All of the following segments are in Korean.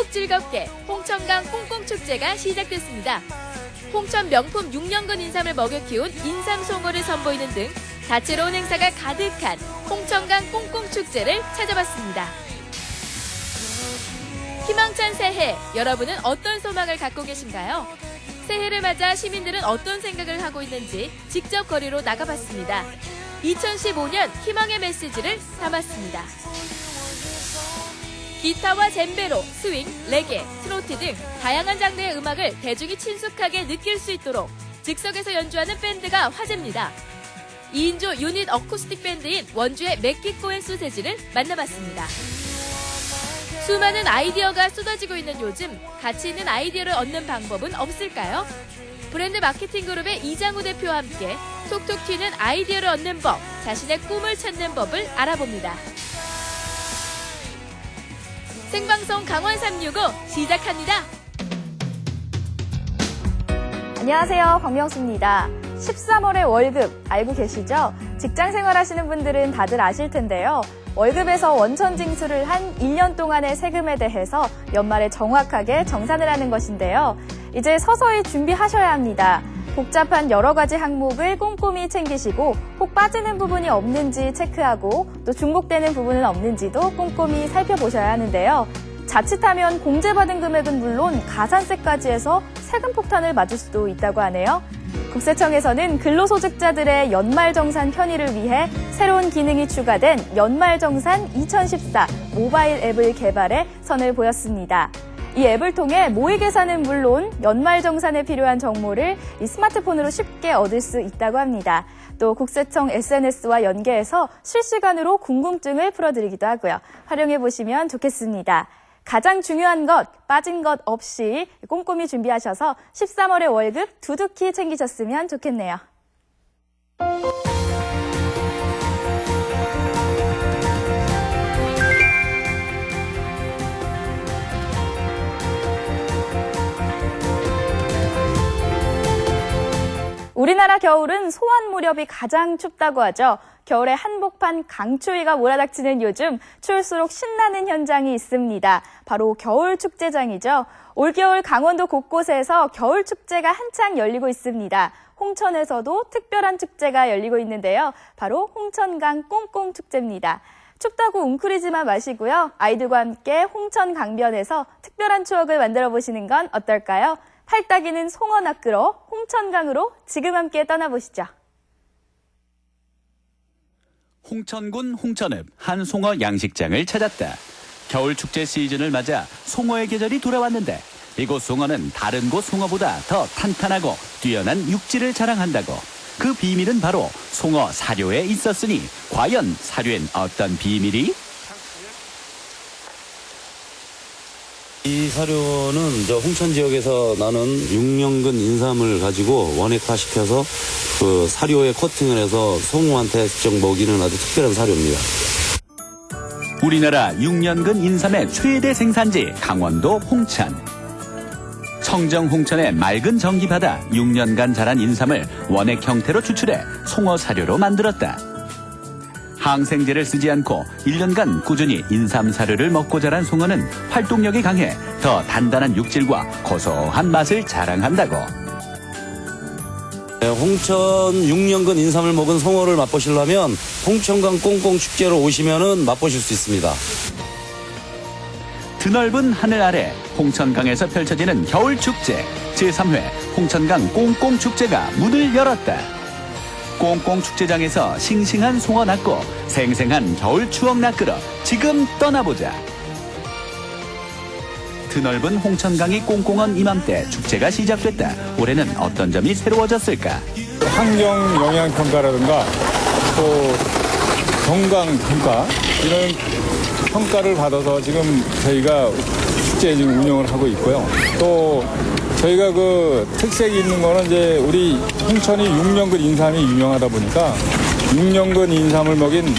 더욱 즐겁게 홍천강 꽁꽁축제가 시작됐습니다. 홍천 명품 6년근 인삼을 먹여 키운 인삼송어를 선보이는 등 다채로운 행사가 가득한 홍천강 꽁꽁축제를 찾아봤습니다. 희망찬 새해, 여러분은 어떤 소망을 갖고 계신가요? 새해를 맞아 시민들은 어떤 생각을 하고 있는지 직접 거리로 나가봤습니다. 2015년 희망의 메시지를 담았습니다. 기타와 젬베로, 스윙, 레게, 트로트 등 다양한 장르의 음악을 대중이 친숙하게 느낄 수 있도록 즉석에서 연주하는 밴드가 화제입니다. 2인조 유닛 어쿠스틱 밴드인 원주의 맥기꼬 앤 소세지를 만나봤습니다. 수많은 아이디어가 쏟아지고 있는 요즘 가치 있는 아이디어를 얻는 방법은 없을까요? 브랜드 마케팅 그룹의 이장우 대표와 함께 톡톡 튀는 아이디어를 얻는 법, 자신의 꿈을 찾는 법을 알아봅니다. 생방송 강원 365 시작합니다. 안녕하세요, 박명수입니다. 13월의 월급 알고 계시죠? 직장 생활하시는 분들은 다들 아실 텐데요. 월급에서 원천 징수를 한 1년 동안의 세금에 대해서 연말에 정확하게 정산을 하는 것인데요. 이제 서서히 준비하셔야 합니다. 복잡한 여러 가지 항목을 꼼꼼히 챙기시고 혹 빠지는 부분이 없는지 체크하고 또 중복되는 부분은 없는지도 꼼꼼히 살펴보셔야 하는데요. 자칫하면 공제받은 금액은 물론 가산세까지 해서 세금 폭탄을 맞을 수도 있다고 하네요. 국세청에서는 근로소득자들의 연말정산 편의를 위해 새로운 기능이 추가된 연말정산 2014 모바일 앱을 개발해 선을 보였습니다. 이 앱을 통해 모의 계산은 물론 연말정산에 필요한 정보를 이 스마트폰으로 쉽게 얻을 수 있다고 합니다. 또 국세청 SNS와 연계해서 실시간으로 궁금증을 풀어드리기도 하고요. 활용해보시면 좋겠습니다. 가장 중요한 것, 빠진 것 없이 꼼꼼히 준비하셔서 13월의 월급 두둑히 챙기셨으면 좋겠네요. 우리나라 겨울은 소환 무렵이 가장 춥다고 하죠. 겨울에 한복판 강추위가 몰아닥치는 요즘 추울수록 신나는 현장이 있습니다. 바로 겨울축제장이죠. 올겨울 강원도 곳곳에서 겨울축제가 한창 열리고 있습니다. 홍천에서도 특별한 축제가 열리고 있는데요. 바로 홍천강 꽁꽁축제입니다. 춥다고 웅크리지만 마시고요. 아이들과 함께 홍천 강변에서 특별한 추억을 만들어 보시는 건 어떨까요? 팔딱이는 송어 낚으러 홍천강으로 지금 함께 떠나보시죠. 홍천군 홍천읍 한 송어 양식장을 찾았다. 겨울 축제 시즌을 맞아 송어의 계절이 돌아왔는데 이곳 송어는 다른 곳 송어보다 더 탄탄하고 뛰어난 육질을 자랑한다고. 그 비밀은 바로 송어 사료에 있었으니 과연 사료엔 어떤 비밀이? 이 사료는 저 홍천 지역에서 나는 6년근 인삼을 가지고 원액화시켜서 그 사료에 코팅을 해서 송어한테 직접 먹이는 아주 특별한 사료입니다. 우리나라 6년근 인삼의 최대 생산지 강원도 홍천. 청정 홍천의 맑은 전기바다 6년간 자란 인삼을 원액 형태로 추출해 송어 사료로 만들었다. 항생제를 쓰지 않고 1년간 꾸준히 인삼 사료를 먹고 자란 송어는 활동력이 강해 더 단단한 육질과 고소한 맛을 자랑한다고. 홍천 6년근 인삼을 먹은 송어를 맛보시려면 홍천강 꽁꽁축제로 오시면은 맛보실 수 있습니다. 드넓은 하늘 아래 홍천강에서 펼쳐지는 겨울축제 제3회 홍천강 꽁꽁축제가 문을 열었다. 꽁꽁축제장에서 싱싱한 송어 낚고 생생한 겨울 추억 낚으러 지금 떠나보자. 드넓은 홍천강이 꽁꽁한 이맘때 축제가 시작됐다. 올해는 어떤 점이 새로워졌을까? 환경 영향 평가라든가 또 건강 평가 이런 평가를 받아서 지금 저희가 축제 지금 운영을 하고 있고요. 또 저희가 그 특색이 있는 거는 이제 우리 홍천이 6년근 인삼이 유명하다 보니까 6년근 인삼을 먹인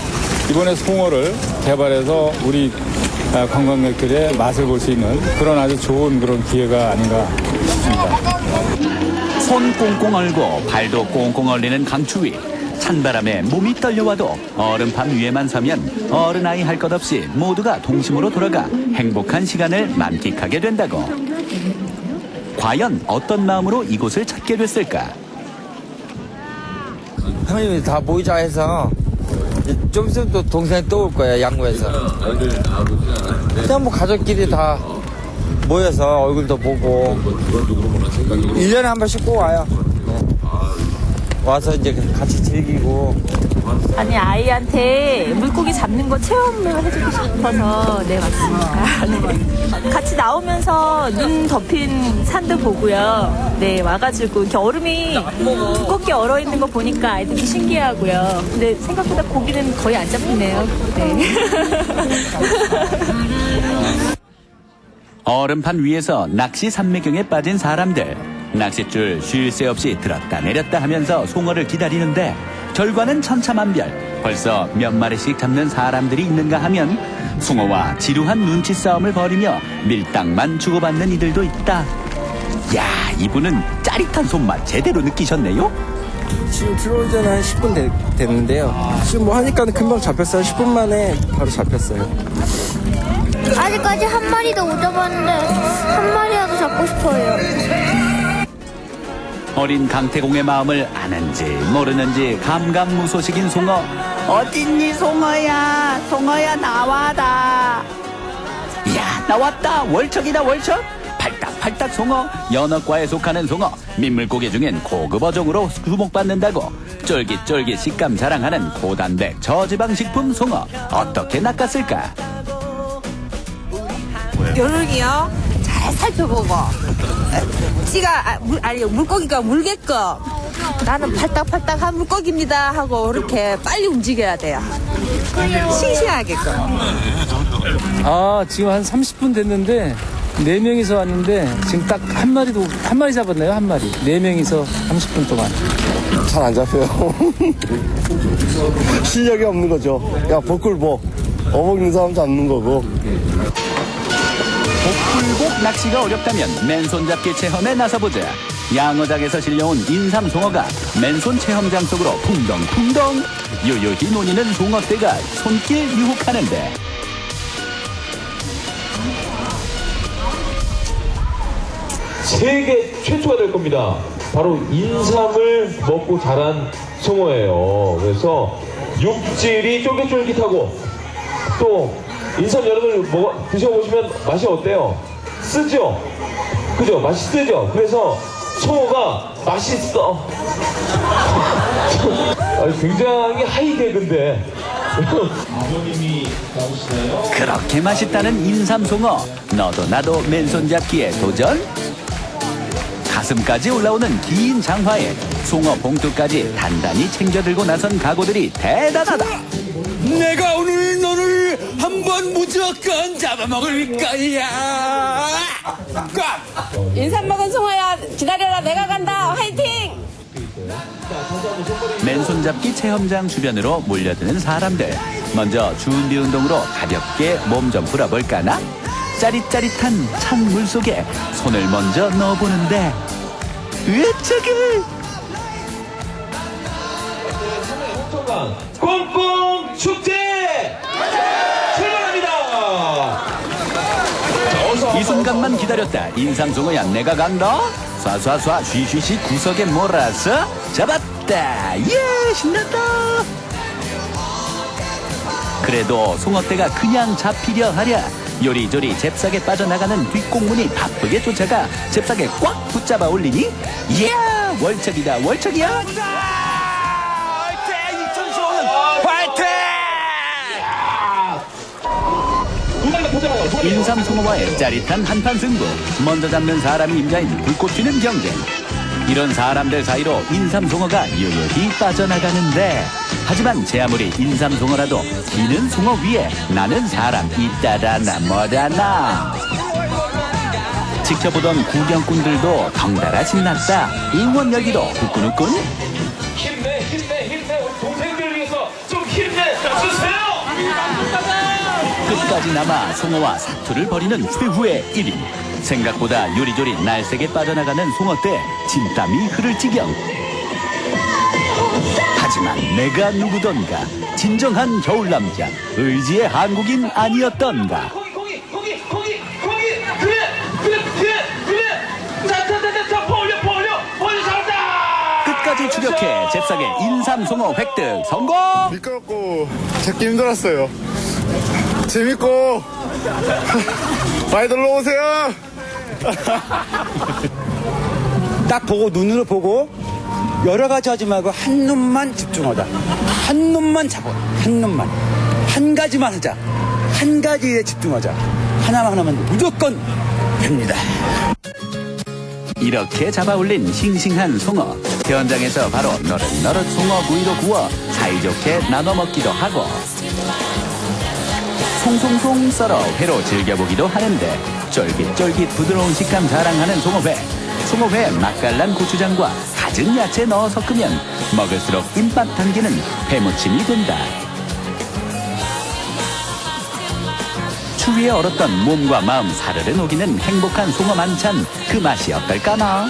이번에 송어를 개발해서 우리 관광객들의 맛을 볼 수 있는 그런 아주 좋은 그런 기회가 아닌가 싶습니다. 손 꽁꽁 얼고 발도 꽁꽁 얼리는 강추위. 찬바람에 몸이 떨려와도 얼음판 위에만 서면 어른아이 할 것 없이 모두가 동심으로 돌아가 행복한 시간을 만끽하게 된다고. 과연 어떤 마음으로 이곳을 찾게 됐을까? 형님이 다 모이자 해서 좀 있으면 또 동생이 또 올 거예요, 양구에서. 그냥 뭐 가족끼리 다 모여서 얼굴도 보고 1년에 한 번씩 꼭 와요. 네. 와서 이제 같이 즐기고. 아니, 아이한테 물고기 잡는 거 체험을 해주고 싶어서 네, 왔습니다. 네. 같이 나오면서 눈 덮인 산도 보고요. 네, 와가지고 이렇게 얼음이 두껍게 얼어 있는 거 보니까 아이들도 신기하고요. 근데 생각보다 고기는 거의 안 잡히네요. 네. 얼음판 위에서 낚시 산매경에 빠진 사람들. 낚싯줄 쉴 새 없이 들었다 내렸다 하면서 송어를 기다리는데 결과는 천차만별. 벌써 몇 마리씩 잡는 사람들이 있는가 하면 송어와 지루한 눈치 싸움을 벌이며 밀당만 주고받는 이들도 있다. 야, 이분은 짜릿한 손맛 제대로 느끼셨네요? 지금 들어오기 전에 한 10분 됐는데요. 지금 뭐 하니까는 금방 잡혔어요. 10분 만에 바로 잡혔어요. 아직까지 한 마리도 못 잡았는데 한 마리라도 잡고 싶어요. 어린 강태공의 마음을 아는지 모르는지 감감무소식인 송어. 어딨니 송어야, 송어야 나와라. 이야, 나왔다. 월척이다 월척. 팔딱팔딱 송어. 연어과에 속하는 송어. 민물고기 중엔 고급 어종으로 주목받는다고. 쫄깃쫄깃 식감 자랑하는 고단백 저지방 식품 송어. 어떻게 낚았을까? 요령이요? 잘 살펴보고 찌가 물고기가 물게끔 나는 팔딱팔딱한 물고기입니다 하고 이렇게 빨리 움직여야 돼요. 싱싱하게끔. 아, 지금 한 30분 됐는데 4명이서 왔는데 지금 딱 한 마리 잡았나요? 한 마리. 4명이서 30분 동안. 잘 안 잡혀요. 실력이 없는 거죠. 야, 복굴복. 어복는 사람 잡는 거고. 복불복 낚시가 어렵다면 맨손 잡기 체험에 나서보자. 양어장에서 실려온 인삼 송어가 맨손 체험장 속으로 풍덩풍덩 요요히 논이는 송어떼가 손길 유혹하는데. 세계 최초가 될 겁니다. 바로 인삼을 먹고 자란 송어예요. 그래서 육질이 쫄깃쫄깃하고 또 인삼 여러분 드셔보시면 맛이 어때요? 쓰죠? 그죠? 맛이 쓰죠? 그래서 송어가 맛있어. 굉장히 하이개그인데. 그렇게 맛있다는 인삼송어. 너도 나도 맨손 잡기에 도전? 가슴까지 올라오는 긴 장화에 송어 봉투까지 단단히 챙겨 들고 나선 각오들이 대단하다. 내가 오늘 너를 한번 무조건 잡아먹을 거야. 인삼 먹은 송어야 기다려라 내가 간다 화이팅. 맨손 잡기 체험장 주변으로 몰려드는 사람들. 먼저 준비 운동으로 가볍게 몸 좀 풀어볼까나? 짜릿짜릿한 찬 물속에 손을 먼저 넣어보는데 으차게 꽁꽁 축제 출발합니다. 이 순간만 기다렸다. 인삼송어야 내가 간다. 쏴쏴쏴 쉬쉬쉬 구석에 몰아서 잡았다. 예, 신난다. 그래도 송어떼가 그냥 잡히려 하랴 요리조리 잽싸게 빠져나가는 뒷공문이 바쁘게 쫓아가 잽싸게 꽉 붙잡아 올리니 이야, 월척이다 월척이야. 인삼송어와의 짜릿한 한판 승부. 먼저 잡는 사람이 임자인 불꽃 튀는 경쟁. 이런 사람들 사이로 인삼송어가 유유히 빠져나가는데, 하지만 제 아무리 인삼송어라도 기는 송어 위에 나는 사람 있다라나 뭐라나. 지켜보던 구경꾼들도 덩달아 신났다. 응원 열기도 후끈후끈. 힘내 우리 동생들 위해서 좀 힘내주세요. 끝까지 남아 송어와 사투를 벌이는 최후의 1인. 생각보다 요리조리 날쌔게 빠져나가는 송어떼 진땀이 흐를 지경. 하지만 내가 누구던가 진정한 겨울 남자 의지의 한국인 아니었던가. 끝까지 추격해 잽싸게 인삼송어 획득 성공. 미끄럽고 찾기 힘들었어요. 재밌고 많이 놀러 오세요. 딱 보고 눈으로 보고 여러 가지 하지 말고 한 놈만 집중하자. 한 놈만 잡아. 한 놈만. 한 가지만 하자. 한 가지에 집중하자. 하나만 무조건 됩니다. 이렇게 잡아올린 싱싱한 송어. 현장에서 바로 너릇너릇 송어 구이로 구워 사이좋게 나눠 먹기도 하고 송송송 썰어 회로 즐겨보기도 하는데 쫄깃쫄깃 부드러운 식감 자랑하는 송어회. 송어회 맛깔난 고추장과 갖은 야채 넣어 섞으면 먹을수록 입맛 당기는 회무침이 된다. 추위에 얼었던 몸과 마음 사르르 녹이는 행복한 송어 만찬. 그 맛이 어떨까나?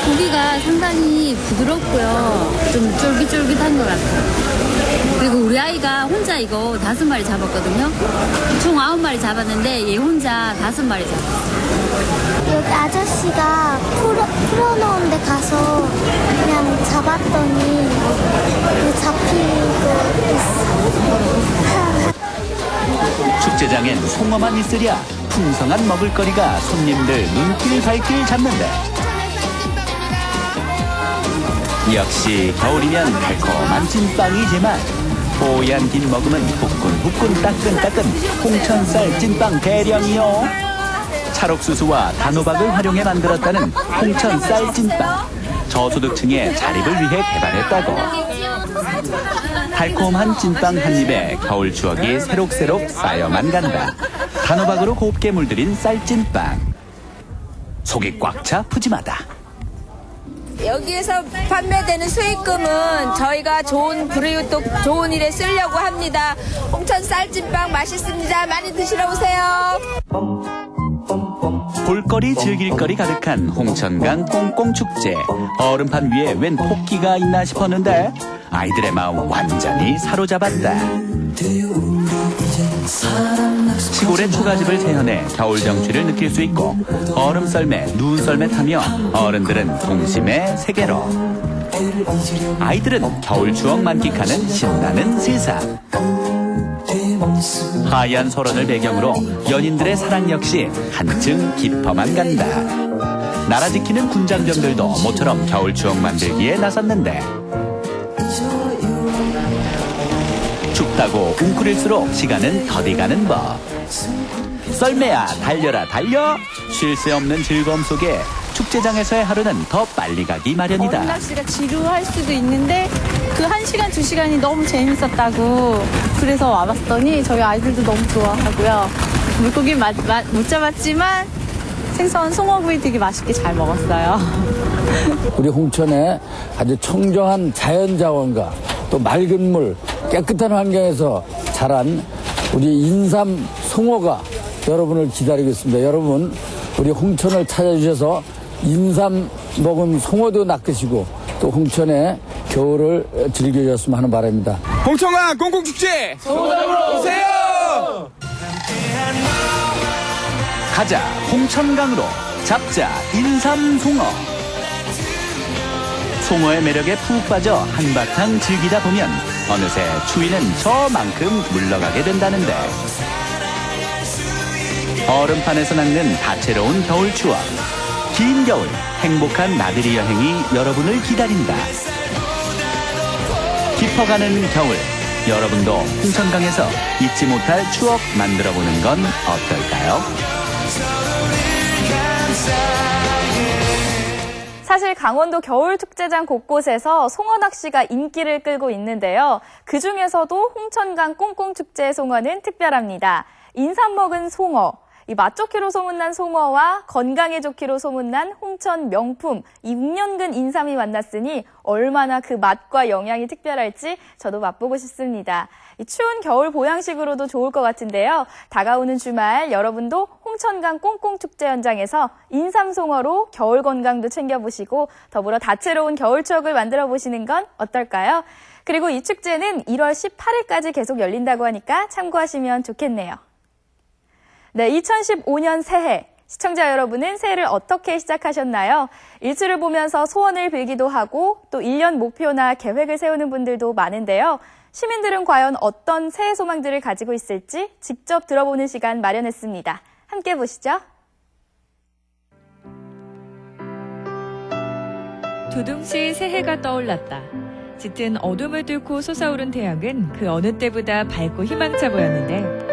고기가 상당히 부드럽고요. 좀 쫄깃쫄깃한 것 같아요. 그리고 우리 아이가 혼자 이거 5마리 잡았거든요. 총 9마리 잡았는데 얘 혼자 5마리 잡았어요. 여기 아저씨가 풀어놓은 데 가서 그냥 잡았더니 잡히고 있어. 축제장엔 송어만 있으랴 풍성한 먹을거리가 손님들 눈길 발길 잡는데 역시 겨울이면 달콤한 찐빵이지만 뽀얀 긴 머금은 후끈후끈 따끈따끈 홍천쌀 찐빵 대령이요. 찰옥수수와 단호박을 활용해 만들었다는 홍천쌀 찐빵. 저소득층의 자립을 위해 개발했다고. 달콤한 찐빵 한 입에 겨울 추억이 새록새록 쌓여만 간다. 단호박으로 곱게 물들인 쌀찐빵. 속이 꽉 차 푸짐하다. 여기에서 판매되는 수익금은 저희가 좋은 불이웃도 좋은 일에 쓰려고 합니다. 홍천 쌀찐빵 맛있습니다. 많이 드시러 오세요. 볼거리 즐길거리 가득한 홍천강 꽁꽁축제. 얼음판 위에 웬 토끼가 있나 싶었는데 아이들의 마음 완전히 사로잡았다. 시골의 초가집을 세현해 겨울 정취를 느낄 수 있고 얼음 썰매, 눈 썰매 타며 어른들은 동심의 세계로, 아이들은 겨울 추억 만끽하는 신나는 세상. 하얀 설원을 배경으로 연인들의 사랑 역시 한층 깊어만 간다. 나라 지키는 군장병들도 모처럼 겨울 추억 만들기에 나섰는데 춥다고 웅크릴수록 시간은 더디 가는 법. 썰매야 달려라 달려. 쉴 새 없는 즐거움 속에 축제장에서의 하루는 더 빨리 가기 마련이다. 얼음 낚시가 지루할 수도 있는데 그 1시간, 2시간이 너무 재밌었다고 그래서 와봤더니 저희 아이들도 너무 좋아하고요. 물고기 못 잡았지만 생선 송어구이 되게 맛있게 잘 먹었어요. 우리 홍천에 아주 청정한 자연자원과 또 맑은 물, 깨끗한 환경에서 자란 우리 인삼 송어가 여러분을 기다리고 있습니다. 여러분 우리 홍천을 찾아주셔서 인삼 먹은 송어도 낚으시고 또 홍천의 겨울을 즐겨주셨으면 하는 바람입니다. 홍천강 꽁꽁축제 송어잡으러 오세요. 가자 홍천강으로 잡자 인삼 송어. 송어의 매력에 푹 빠져 한바탕 즐기다 보면 어느새 추위는 저만큼 물러가게 된다는데 얼음판에서 낚는 다채로운 겨울 추억. 긴 겨울 행복한 나들이 여행이 여러분을 기다린다. 깊어가는 겨울, 여러분도 홍천강에서 잊지 못할 추억 만들어보는 건 어떨까요? 사실 강원도 겨울축제장 곳곳에서 송어 낚시가 인기를 끌고 있는데요. 그중에서도 홍천강 꽁꽁축제 송어는 특별합니다. 인삼 먹은 송어. 이 맛 좋기로 소문난 송어와 건강에 좋기로 소문난 홍천 명품 이 6년근 인삼이 만났으니 얼마나 그 맛과 영양이 특별할지 저도 맛보고 싶습니다. 이 추운 겨울 보양식으로도 좋을 것 같은데요. 다가오는 주말 여러분도 홍천강 꽁꽁축제 현장에서 인삼송어로 겨울 건강도 챙겨보시고 더불어 다채로운 겨울 추억을 만들어 보시는 건 어떨까요? 그리고 이 축제는 1월 18일까지 계속 열린다고 하니까 참고하시면 좋겠네요. 네, 2015년 새해. 시청자 여러분은 새해를 어떻게 시작하셨나요? 일출을 보면서 소원을 빌기도 하고 또 1년 목표나 계획을 세우는 분들도 많은데요. 시민들은 과연 어떤 새해 소망들을 가지고 있을지 직접 들어보는 시간 마련했습니다. 함께 보시죠. 두둥실 새해가 떠올랐다. 짙은 어둠을 뚫고 솟아오른 태양은 그 어느 때보다 밝고 희망차 보였는데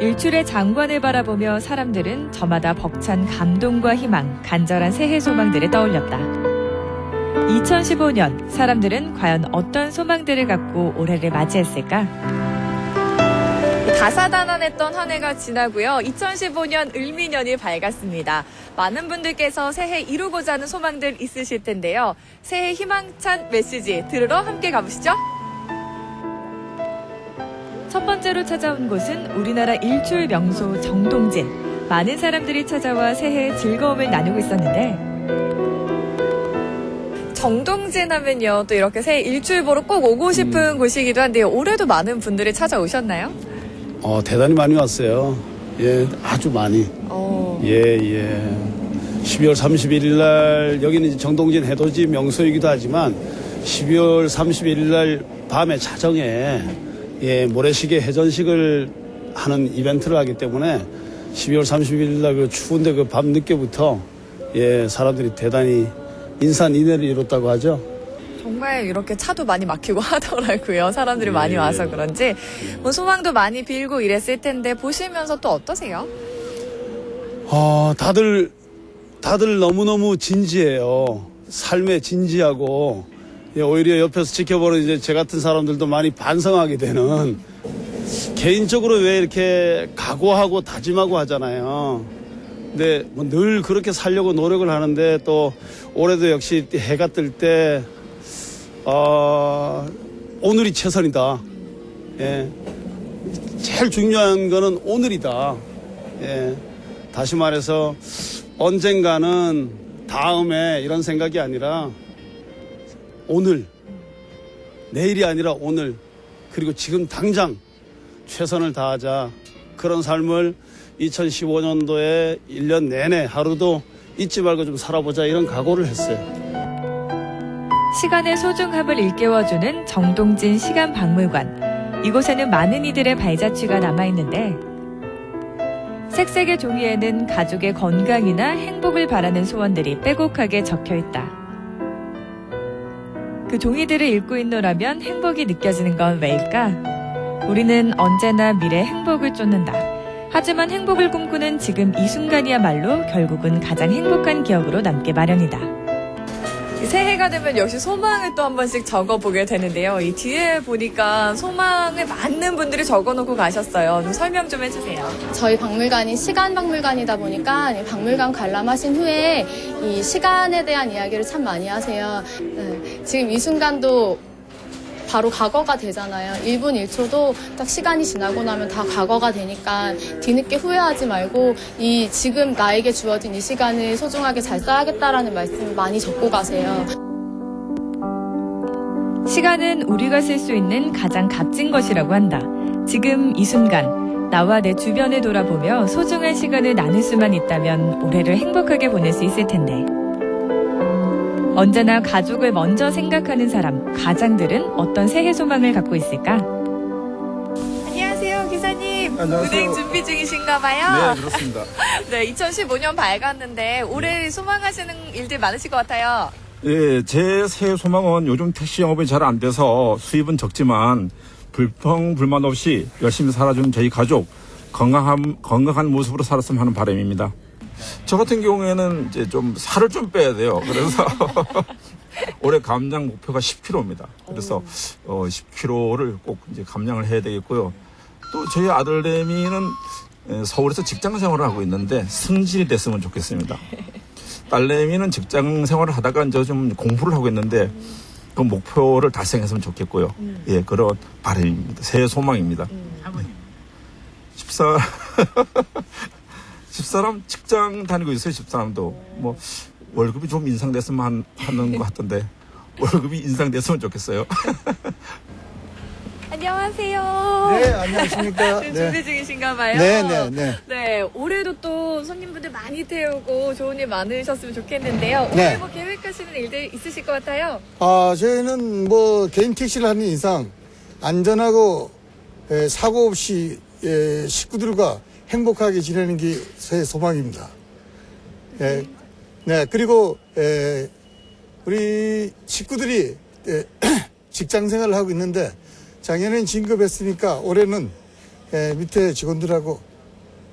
일출의 장관을 바라보며 사람들은 저마다 벅찬 감동과 희망, 간절한 새해 소망들을 떠올렸다. 2015년 사람들은 과연 어떤 소망들을 갖고 올해를 맞이했을까? 다사다난했던 한 해가 지나고요. 2015년 을미년이 밝았습니다. 많은 분들께서 새해 이루고자 하는 소망들 있으실 텐데요. 새해 희망찬 메시지 들으러 함께 가보시죠. 첫 번째로 찾아온 곳은 우리나라 일출 명소 정동진. 많은 사람들이 찾아와 새해 즐거움을 나누고 있었는데 정동진 하면요. 또 이렇게 새해 일출 보러 꼭 오고 싶은 곳이기도 한데요. 올해도 많은 분들이 찾아오셨나요? 대단히 많이 왔어요. 예, 아주 많이. 예. 12월 31일 날, 여기는 정동진 해돋이 명소이기도 하지만 12월 31일 날 밤에 자정에 모래시계 해전식을 하는 이벤트를 하기 때문에 12월 31일 날 그 추운데 그 밤 늦게부터 사람들이 대단히 인산인해를 이뤘다고 하죠. 정말 이렇게 차도 많이 막히고 하더라고요. 사람들이 많이 와서 그런지 뭐 소망도 많이 빌고 이랬을 텐데 보시면서 또 어떠세요? 다들 너무너무 진지해요. 삶에 진지하고 오히려 옆에서 지켜보는 이제 제 같은 사람들도 많이 반성하게 되는 개인적으로 왜 이렇게 각오하고 다짐하고 하잖아요. 근데 뭐 늘 그렇게 살려고 노력을 하는데 또 올해도 역시 해가 뜰 때 오늘이 최선이다. 예. 제일 중요한 거는 오늘이다. 예. 다시 말해서 언젠가는 다음에 이런 생각이 아니라 오늘, 내일이 아니라 오늘, 그리고 지금 당장 최선을 다하자. 그런 삶을 2015년도에 1년 내내 하루도 잊지 말고 좀 살아보자 이런 각오를 했어요. 시간의 소중함을 일깨워주는 정동진 시간박물관. 이곳에는 많은 이들의 발자취가 남아있는데 색색의 종이에는 가족의 건강이나 행복을 바라는 소원들이 빼곡하게 적혀있다. 그 종이들을 읽고 있노라면 행복이 느껴지는 건 왜일까? 우리는 언제나 미래 행복을 쫓는다. 하지만 행복을 꿈꾸는 지금 이 순간이야말로 결국은 가장 행복한 기억으로 남게 마련이다. 새해가 되면 역시 소망을 또 한 번씩 적어보게 되는데요. 이 뒤에 보니까 소망을 많은 분들이 적어놓고 가셨어요. 좀 설명 좀 해주세요. 저희 박물관이 시간 박물관이다 보니까 박물관 관람하신 후에 이 시간에 대한 이야기를 참 많이 하세요. 지금 이 순간도 바로 과거가 되잖아요. 1분 1초도 딱 시간이 지나고 나면 다 과거가 되니까 뒤늦게 후회하지 말고 이 지금 나에게 주어진 이 시간을 소중하게 잘 써야겠다라는 말씀을 많이 적고 가세요. 시간은 우리가 쓸 수 있는 가장 값진 것이라고 한다. 지금 이 순간 나와 내 주변을 돌아보며 소중한 시간을 나눌 수만 있다면 올해를 행복하게 보낼 수 있을 텐데. 언제나 가족을 먼저 생각하는 사람, 가장들은 어떤 새해 소망을 갖고 있을까? 안녕하세요, 기사님. 안녕하세요. 운행 준비 중이신가 봐요. 네, 그렇습니다. 네, 2015년 밝았는데 올해 소망하시는 일들 많으실 것 같아요. 예, 제 새해 소망은 요즘 택시 영업이 잘 안 돼서 수입은 적지만 불평불만 없이 열심히 살아준 저희 가족 건강한 모습으로 살았으면 하는 바람입니다. 저 같은 경우에는 이제 좀 살을 좀 빼야 돼요. 그래서 올해 감량 목표가 10kg입니다. 그래서 10kg를 꼭 이제 감량을 해야 되겠고요. 또 저희 아들내미는 서울에서 직장 생활을 하고 있는데 승진이 됐으면 좋겠습니다. 딸내미는 직장 생활을 하다가 이제 좀 공부를 하고 있는데 그 목표를 달성했으면 좋겠고요. 예, 그런 바람입니다. 새해 소망입니다. 집사람 직장 다니고 있어요. 집사람도 뭐 월급이 좀 인상됐으면 하는 것 같던데 월급이 인상됐으면 좋겠어요. 안녕하세요. 네, 안녕하십니까. 지금 네. 준비 중이신가 봐요. 네. 올해도 또 손님분들 많이 태우고 좋은 일 많으셨으면 좋겠는데요. 네. 올해 뭐 계획하시는 일들 있으실 것 같아요? 저희는 뭐 개인 택시를 하는 이상 안전하고 사고 없이 식구들과 행복하게 지내는 게 제 소망입니다. 네, 그리고 우리 식구들이 직장 생활을 하고 있는데 작년엔 진급했으니까 올해는 밑에 직원들하고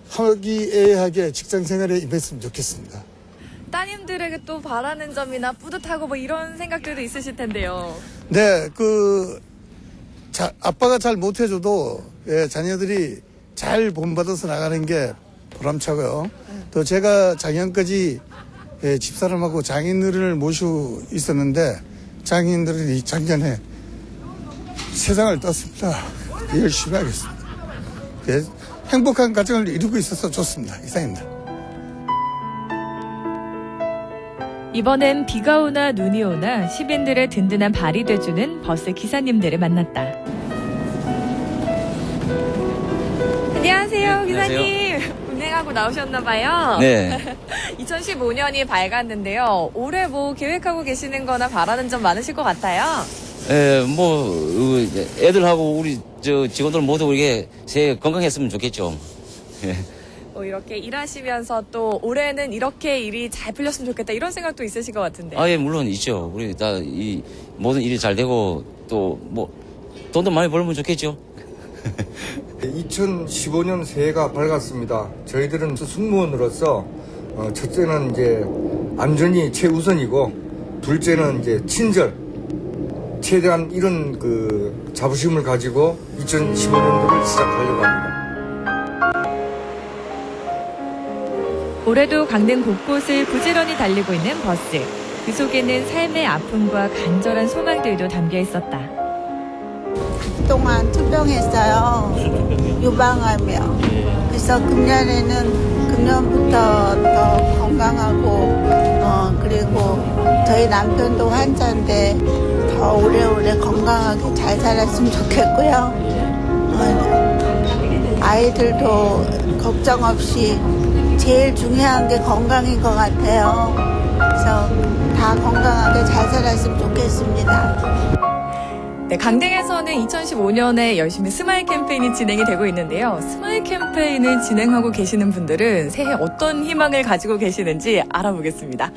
화기애애하게 직장 생활에 임했으면 좋겠습니다. 따님들에게 또 바라는 점이나 뿌듯하고 뭐 이런 생각들도 있으실 텐데요. 네, 아빠가 잘 못해줘도 자녀들이 잘 본받아서 나가는 게 보람차고요. 또 제가 작년까지 집사람하고 장인어른을 모시고 있었는데 장인어른이 작년에 세상을 떴습니다. 열심히 하겠습니다. 행복한 가정을 이루고 있어서 좋습니다. 이상입니다. 이번엔 비가 오나 눈이 오나 시민들의 든든한 발이 돼주는 버스 기사님들을 만났다. 안녕하세요, 기사님. 운행하고 나오셨나 봐요. 네. 2015년이 밝았는데요. 올해 뭐 계획하고 계시는 거나 바라는 점 많으실 것 같아요. 애들하고 우리 직원들 모두 우리게 새해 건강했으면 좋겠죠. 이렇게 일하시면서 또 올해는 이렇게 일이 잘 풀렸으면 좋겠다 이런 생각도 있으실 것 같은데. 예, 물론 있죠. 우리 다 이 모든 일이 잘 되고 또 뭐 돈도 많이 벌면 좋겠죠. 2015년 새해가 밝았습니다. 저희들은 승무원으로서 첫째는 이제 안전이 최우선이고 둘째는 이제 친절, 최대한 이런 자부심을 가지고 2015년도를 시작하려고 합니다. 올해도 강릉 곳곳을 부지런히 달리고 있는 버스. 그 속에는 삶의 아픔과 간절한 소망들도 담겨 있었다. 그동안 투병했어요. 유방암이요. 그래서 금년부터 더 건강하고 그리고 저희 남편도 환자인데 더 오래오래 건강하게 잘 살았으면 좋겠고요. 아이들도 걱정 없이 제일 중요한 게 건강인 것 같아요. 그래서 다 건강하게 잘 살았으면 좋겠습니다. 네, 강릉에서는 2015년에 열심히 스마일 캠페인이 진행이 되고 있는데요. 스마일 캠페인을 진행하고 계시는 분들은 새해 어떤 희망을 가지고 계시는지 알아보겠습니다.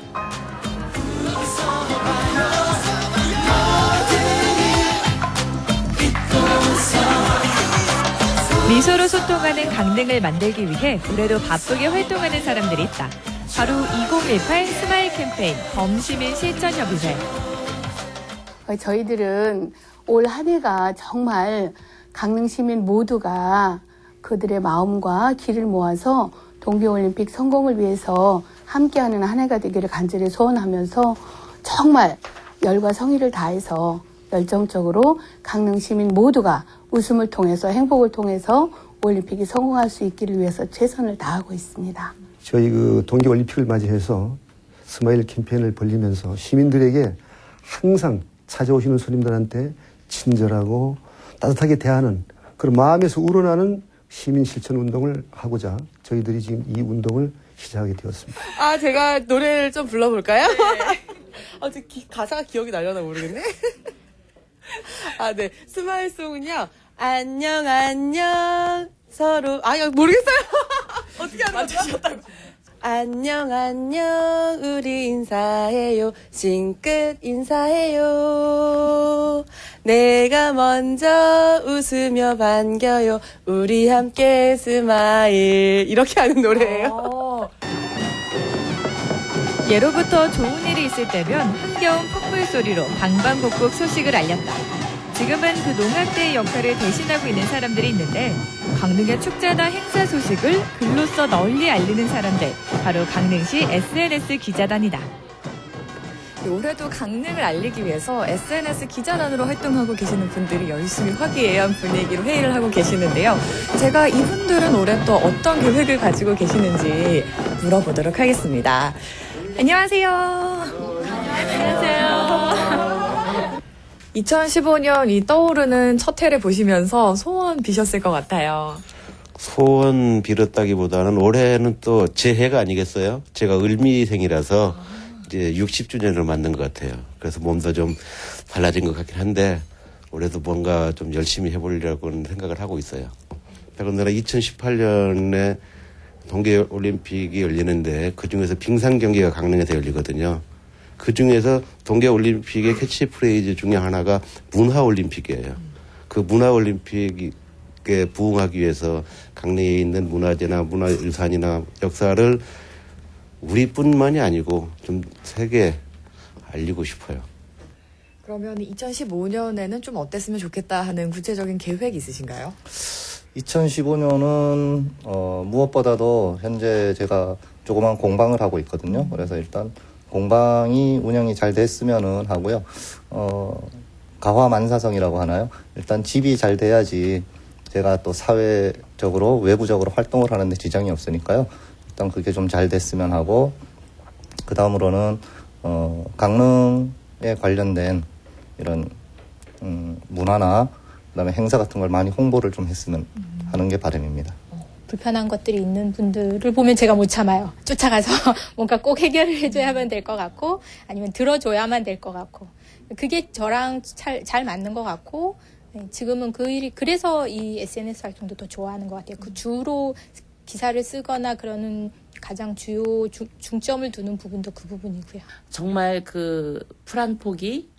미소로 소통하는 강릉을 만들기 위해 올해도 바쁘게 활동하는 사람들이 있다. 바로 2018 스마일 캠페인 범시민 실전협의회. 저희들은 올 한 해가 정말 강릉 시민 모두가 그들의 마음과 기를 모아서 동계올림픽 성공을 위해서 함께하는 한 해가 되기를 간절히 소원하면서 정말 열과 성의를 다해서 열정적으로 강릉 시민 모두가 웃음을 통해서 행복을 통해서 올림픽이 성공할 수 있기를 위해서 최선을 다하고 있습니다. 저희 동계올림픽을 맞이해서 스마일 캠페인을 벌리면서 시민들에게 항상 찾아오시는 손님들한테 친절하고 따뜻하게 대하는 그런 마음에서 우러나는 시민 실천 운동을 하고자 저희들이 지금 이 운동을 시작하게 되었습니다. 제가 노래를 좀 불러볼까요? 네. 가사가 기억이 나려나 모르겠네. 네. 스마일송은요. 안녕, 안녕, 서로. 모르겠어요. 어떻게 하는 거죠? 안녕, 안녕, 우리 인사해요. 싱긋 인사해요. 내가 먼저 웃으며 반겨요. 우리 함께 스마일. 이렇게 하는 노래예요. 예로부터 좋은 일이 있을 때면 흥겨운 콧물 소리로 방방곡곡 소식을 알렸다. 지금은 그 농악대의 역할을 대신하고 있는 사람들이 있는데 강릉의 축제나 행사 소식을 글로써 널리 알리는 사람들, 바로 강릉시 SNS 기자단이다. 올해도 강릉을 알리기 위해서 SNS 기자단으로 활동하고 계시는 분들이 열심히 화기애애한 분위기로 회의를 하고 계시는데요. 제가 이분들은 올해 또 어떤 계획을 가지고 계시는지 물어보도록 하겠습니다. 안녕하세요. 안녕하세요. 2015년 이 떠오르는 첫 해를 보시면서 소원 비셨을 것 같아요. 소원 빌었다기보다는 올해는 또 제 해가 아니겠어요? 제가 을미생이라서 이제 60주년을 맞는 것 같아요. 그래서 몸도 좀 달라진 것 같긴 한데 올해도 뭔가 좀 열심히 해보려고 생각을 하고 있어요. 더군다나 2018년에 동계올림픽이 열리는데 그중에서 빙상 경기가 강릉에서 열리거든요. 그중에서 동계올림픽의 캐치프레이즈 중에 하나가 문화올림픽이에요. 그 문화올림픽에 부응하기 위해서 강릉에 있는 문화재나 문화유산이나 역사를 우리뿐만이 아니고 좀 세계에 알리고 싶어요. 그러면 2015년에는 좀 어땠으면 좋겠다 하는 구체적인 계획 있으신가요? 2015년은 무엇보다도 현재 제가 조그만 공방을 하고 있거든요. 그래서 일단 공방이 운영이 잘 됐으면은 하고요. 가화만사성이라고 하나요? 일단 집이 잘 돼야지 제가 또 사회적으로 외부적으로 활동을 하는데 지장이 없으니까요. 일단 그게 좀 잘 됐으면 하고, 그 다음으로는 강릉에 관련된 이런 문화나 그다음에 행사 같은 걸 많이 홍보를 좀 했으면 하는 게 바람입니다. 불편한 것들이 있는 분들을 보면 제가 못 참아요. 쫓아가서 뭔가 꼭 해결을 해줘야만 될 것 같고, 아니면 들어줘야만 될 것 같고, 그게 저랑 잘 맞는 것 같고, 지금은 그 일이, 그래서 이 SNS 활동도 더 좋아하는 것 같아요. 그 주로 기사를 쓰거나 그러는 가장 주요 중점을 두는 부분도 그 부분이고요. 정말 그 풀 한 포기,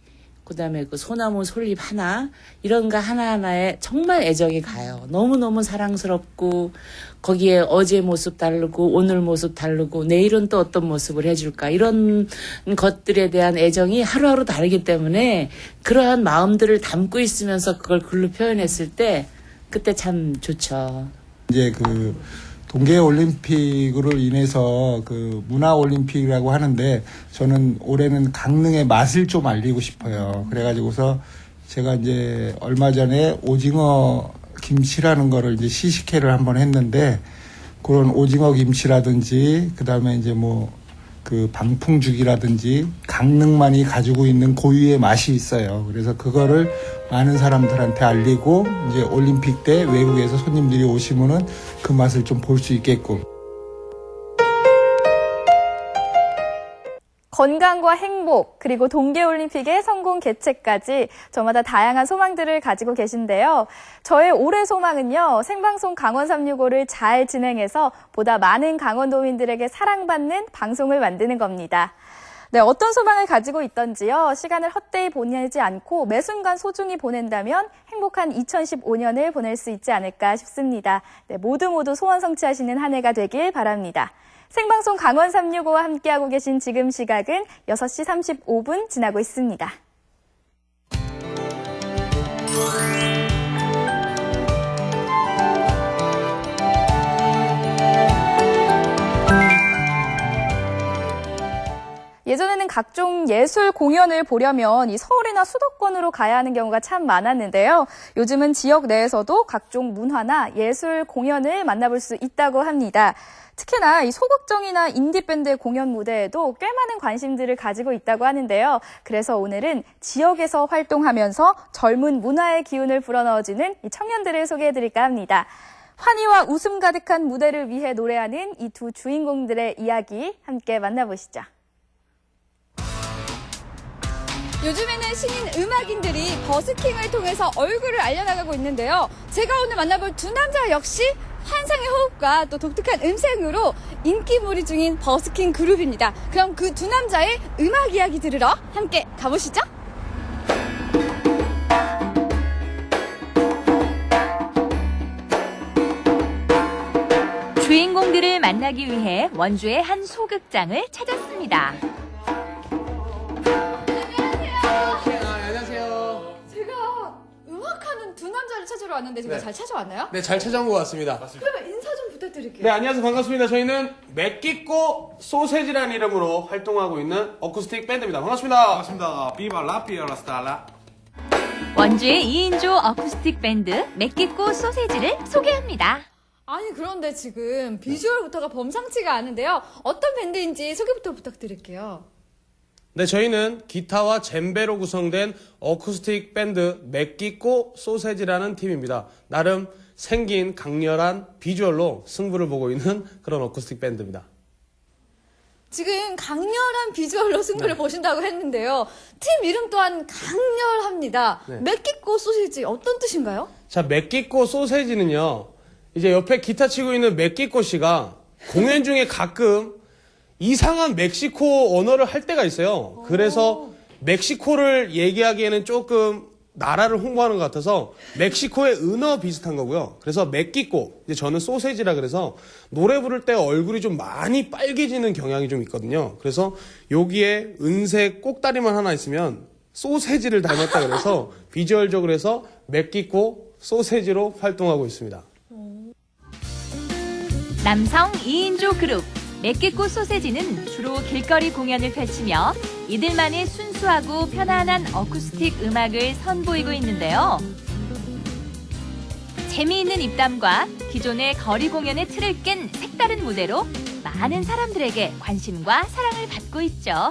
그다음에 그 소나무 솔잎 하나, 이런 거 하나하나에 정말 애정이 가요. 너무너무 사랑스럽고, 거기에 어제 모습 다르고 오늘 모습 다르고 내일은 또 어떤 모습을 해줄까, 이런 것들에 대한 애정이 하루하루 다르기 때문에 그러한 마음들을 담고 있으면서 그걸 글로 표현했을 때 그때 참 좋죠. 이제 그 동계올림픽으로 인해서 그 문화올림픽이라고 하는데, 저는 올해는 강릉의 맛을 좀 알리고 싶어요. 그래가지고서 제가 이제 얼마 전에 오징어 김치라는 거를 이제 시식회를 한번 했는데, 그런 오징어 김치라든지, 그 다음에 이제 뭐 그 방풍죽이라든지 강릉만이 가지고 있는 고유의 맛이 있어요. 그래서 그거를 많은 사람들한테 알리고, 이제 올림픽 때 외국에서 손님들이 오시면은 그 맛을 좀 볼 수 있게끔. 건강과 행복, 그리고 동계올림픽의 성공 개최까지 저마다 다양한 소망들을 가지고 계신데요. 저의 올해 소망은요, 생방송 강원 365를 잘 진행해서 보다 많은 강원도민들에게 사랑받는 방송을 만드는 겁니다. 네, 어떤 소망을 가지고 있던지요, 시간을 헛되이 보내지 않고 매 순간 소중히 보낸다면 행복한 2015년을 보낼 수 있지 않을까 싶습니다. 네, 모두 소원 성취하시는 한 해가 되길 바랍니다. 생방송 강원 365와 함께하고 계신 지금 시각은 6시 35분 지나고 있습니다. 예전에는 각종 예술 공연을 보려면 이 서울이나 수도권으로 가야 하는 경우가 참 많았는데요. 요즘은 지역 내에서도 각종 문화나 예술 공연을 만나볼 수 있다고 합니다. 특히나 이 소극정이나 인디밴드의 공연 무대에도 꽤 많은 관심들을 가지고 있다고 하는데요. 그래서 오늘은 지역에서 활동하면서 젊은 문화의 기운을 불어넣어주는 이 청년들을 소개해드릴까 합니다. 환희와 웃음 가득한 무대를 위해 노래하는 이 두 주인공들의 이야기 함께 만나보시죠. 요즘에는 신인 음악인들이 버스킹을 통해서 얼굴을 알려나가고 있는데요. 제가 오늘 만나볼 두 남자 역시 환상의 호흡과 또 독특한 음색으로 인기몰이 중인 버스킹 그룹입니다. 그럼 그 두 남자의 음악 이야기 들으러 함께 가보시죠. 주인공들을 만나기 위해 원주의 한 소극장을 찾았습니다. 제가 왔는데 제가 잘 찾아왔나요? 네, 잘 찾아온 것 같습니다. 그러면 인사 좀 부탁드릴게요. 네, 안녕하세요. 반갑습니다. 저희는 맥기꼬 소세지라는 이름으로 활동하고 있는 어쿠스틱 밴드입니다. 반갑습니다. 반갑습니다. 비바 라피아라 스타라. 원주의 2인조 어쿠스틱 밴드 맥기꼬 소세지를 소개합니다. 아니 그런데 지금 비주얼부터가 범상치가 않은데요. 어떤 밴드인지 소개부터 부탁드릴게요. 네, 저희는 기타와 젬베로 구성된 어쿠스틱 밴드 맥기꼬 소세지라는 팀입니다. 나름 생긴 강렬한 비주얼로 승부를 보고 있는 그런 어쿠스틱 밴드입니다. 지금 강렬한 비주얼로 승부를 보신다고 했는데요. 팀 이름 또한 강렬합니다. 네. 맥기꼬 소시지 어떤 뜻인가요? 자, 맥기꼬 소세지는요, 이제 옆에 기타 치고 있는 맥기꼬 씨가 공연 중에 가끔 이상한 멕시코 언어를 할 때가 있어요. 그래서 멕시코를 얘기하기에는 조금 나라를 홍보하는 것 같아서 멕시코의 은어 비슷한 거고요. 그래서 맥기꼬, 이제 저는 소세지라 그래서 노래 부를 때 얼굴이 좀 많이 빨개지는 경향이 좀 있거든요. 그래서 여기에 은색 꼭다리만 하나 있으면 소세지를 닮았다 그래서 비주얼적으로 해서 맥기꼬 소세지로 활동하고 있습니다. 남성 2인조 그룹 맥기꼬 소세지는 주로 길거리 공연을 펼치며 이들만의 순수하고 편안한 어쿠스틱 음악을 선보이고 있는데요. 재미있는 입담과 기존의 거리 공연의 틀을 깬 색다른 무대로 많은 사람들에게 관심과 사랑을 받고 있죠.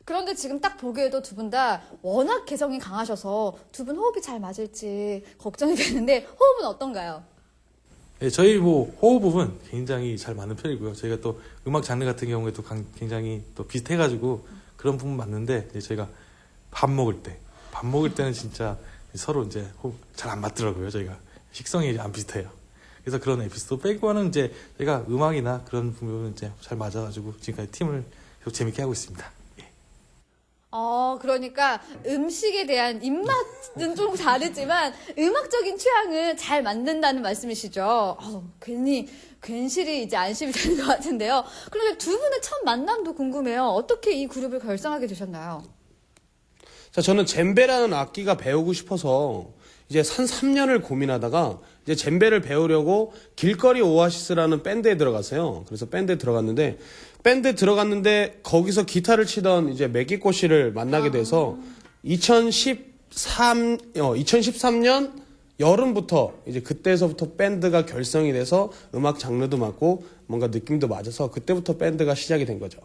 그런데 지금 딱 보기에도 두 분 다 워낙 개성이 강하셔서 두 분 호흡이 잘 맞을지 걱정이 되는데 호흡은 어떤가요? 네, 저희 호흡은 굉장히 잘 맞는 편이고요. 저희가 또 음악 장르 같은 경우에도 굉장히 또 비슷해가지고 그런 부분 맞는데 저희가 밥 먹을 때는 진짜 서로 이제 호흡 잘 안 맞더라고요. 저희가 식성이 안 비슷해요. 그래서 그런 에피소드 빼고는 이제 저희가 음악이나 그런 부분은 이제 잘 맞아가지고 지금까지 팀을 계속 재밌게 하고 있습니다. 그러니까 음식에 대한 입맛은 좀 다르지만 음악적인 취향은 잘 맞는다는 말씀이시죠. 괜시리 이제 안심이 되는 것 같은데요. 그런데 두 분의 첫 만남도 궁금해요. 어떻게 이 그룹을 결성하게 되셨나요? 자, 저는 젬베라는 악기가 배우고 싶어서 이제 한 3년을 고민하다가 이제 젬베를 배우려고 길거리 오아시스라는 밴드에 들어갔어요. 그래서 밴드에 들어갔는데 거기서 기타를 치던 이제 맥기꼬 씨를 만나게 돼서 2013년 여름부터 이제 그때서부터 밴드가 결성이 돼서 음악 장르도 맞고 뭔가 느낌도 맞아서 그때부터 밴드가 시작이 된 거죠.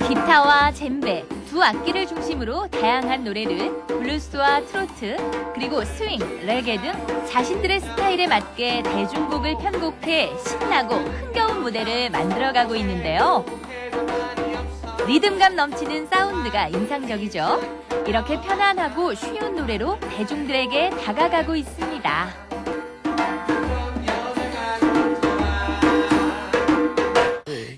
기타와 젬베 두 악기를 중심으로 다양한 노래를 블루스와 트로트 그리고 스윙, 레게 등 자신들의 스타일에 맞게 대중곡을 편곡해 신나고 흥겨운 무대를 만들어가고 있는데요. 리듬감 넘치는 사운드가 인상적이죠. 이렇게 편안하고 쉬운 노래로 대중들에게 다가가고 있습니다.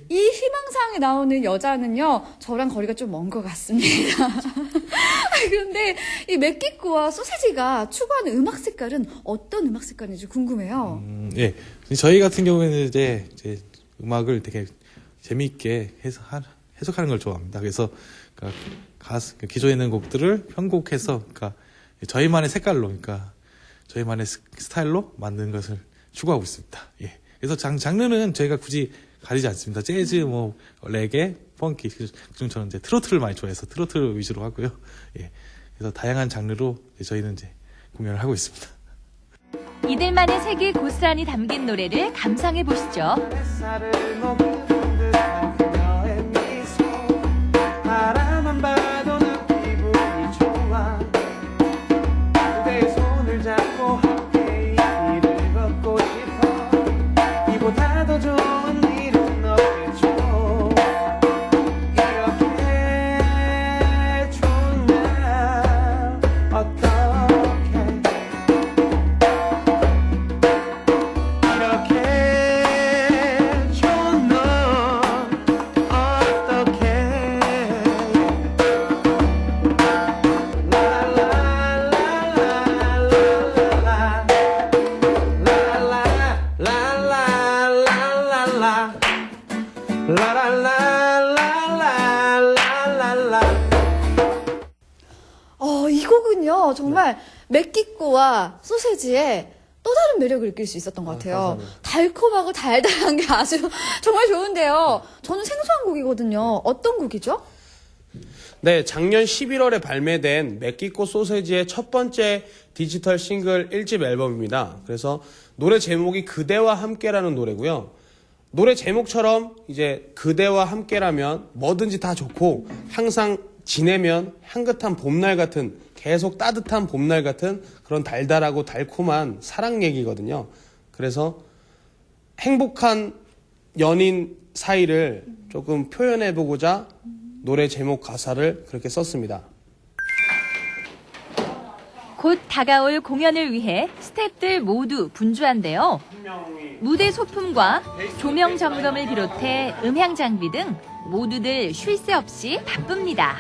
이 희망사항에 나오는 여자는요, 저랑 거리가 좀 먼 것 같습니다. 그런데 이 맥기꼬와 소세지가 추구하는 음악 색깔은 어떤 음악 색깔인지 궁금해요. 예, 저희 같은 경우에는 이제 음악을 되게 재미있게 해석하는 걸 좋아합니다. 그래서 기존에 있는 곡들을 편곡해서 저희만의 색깔로, 저희만의 스타일로 만든 것을 추구하고 있습니다. 예. 그래서 장르는 저희가 굳이 가리지 않습니다. 재즈, 레게, 펑키. 그중 저는 이제 트로트를 많이 좋아해서 트로트 위주로 하고요. 예. 그래서 다양한 장르로 저희는 이제 공연을 하고 있습니다. 이들만의 색이 고스란히 담긴 노래를 감상해 보시죠. 바라만 봐도 난 기분이 좋아. 그대의 손을 잡고 함께 이 길을 걷고 싶어. 이보다 더 좋은 일은 없겠죠. 이렇게 좋은 날 어떻게 이렇게 좋은 너 이 곡은요, 정말 맵기꼬와 소세지에 또 다른 매력을 느낄 수 있었던 것 같아요. 달콤하고 달달한 게 아주 정말 좋은데요. 저는 생소한 곡이거든요. 어떤 곡이죠? 네, 작년 11월에 발매된 맵기꼬 소세지의 첫 번째 디지털 싱글 1집 앨범입니다. 그래서 노래 제목이 그대와 함께라는 노래고요. 노래 제목처럼 이제 그대와 함께라면 뭐든지 다 좋고 항상 지내면 향긋한 봄날 같은 계속 따뜻한 봄날 같은 그런 달달하고 달콤한 사랑 얘기거든요. 그래서 행복한 연인 사이를 조금 표현해보고자 노래 제목 가사를 그렇게 썼습니다. 곧 다가올 공연을 위해 스태프들 모두 분주한데요. 무대 소품과 조명 점검을 비롯해 음향 장비 등 모두들 쉴 새 없이 바쁩니다.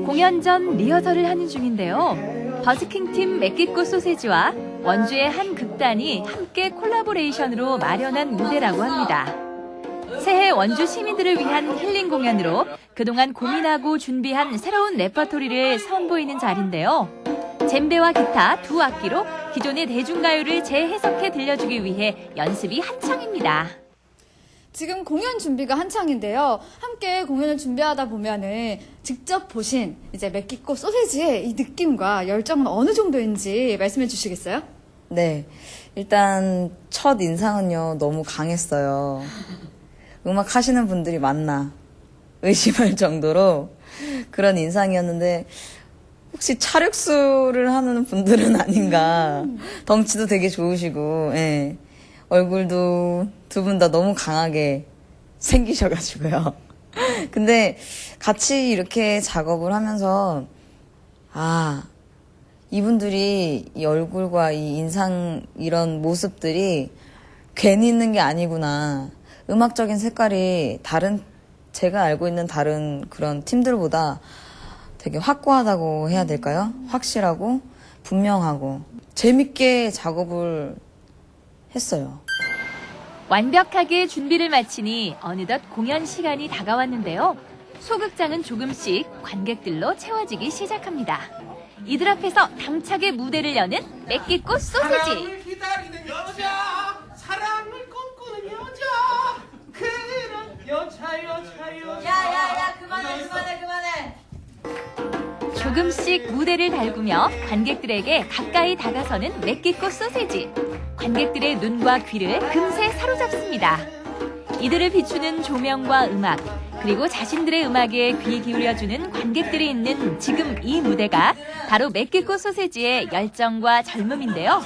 공연 전 리허설을 하는 중인데요. 버스킹 팀 맵기꼬 소세지와 원주의 한 극단이 함께 콜라보레이션으로 마련한 무대라고 합니다. 새해 원주 시민들을 위한 힐링 공연으로 그동안 고민하고 준비한 새로운 레퍼토리를 선보이는 자리인데요. 젬베와 기타 두 악기로 기존의 대중가요를 재해석해 들려주기 위해 연습이 한창입니다. 지금 공연 준비가 한창인데요. 함께 공연을 준비하다 보면은 직접 보신 이제 맵기꼬 소세지의 이 느낌과 열정은 어느 정도인지 말씀해 주시겠어요? 네. 일단 첫 인상은요, 너무 강했어요. 음악 하시는 분들이 맞나 의심할 정도로 그런 인상이었는데 혹시 차력수를 하는 분들은 아닌가. 덩치도 되게 좋으시고, 예. 얼굴도 두 분 다 너무 강하게 생기셔가지고요. 근데 같이 이렇게 작업을 하면서 이분들이 이 얼굴과 이 인상 이런 모습들이 괜히 있는 게 아니구나. 음악적인 색깔이 제가 알고 있는 다른 그런 팀들보다 되게 확고하다고 해야 될까요? 확실하고 분명하고 재밌게 작업을 했어요. 완벽하게 준비를 마치니 어느덧 공연 시간이 다가왔는데요. 소극장은 조금씩 관객들로 채워지기 시작합니다. 이들 앞에서 당차게 무대를 여는 맵기꼬 소세지. 사랑을 기다리는 여자, 사랑을 꿈꾸는 여자, 그런 여자. 야야야, 그만해. 조금씩 무대를 달구며 관객들에게 가까이 다가서는 맵기꼬 소세지. 관객들의 눈과 귀를 금세 사로잡습니다. 이들을 비추는 조명과 음악, 그리고 자신들의 음악에 귀 기울여주는 관객들이 있는 지금 이 무대가 바로 맵기꼬 소세지의 열정과 젊음인데요.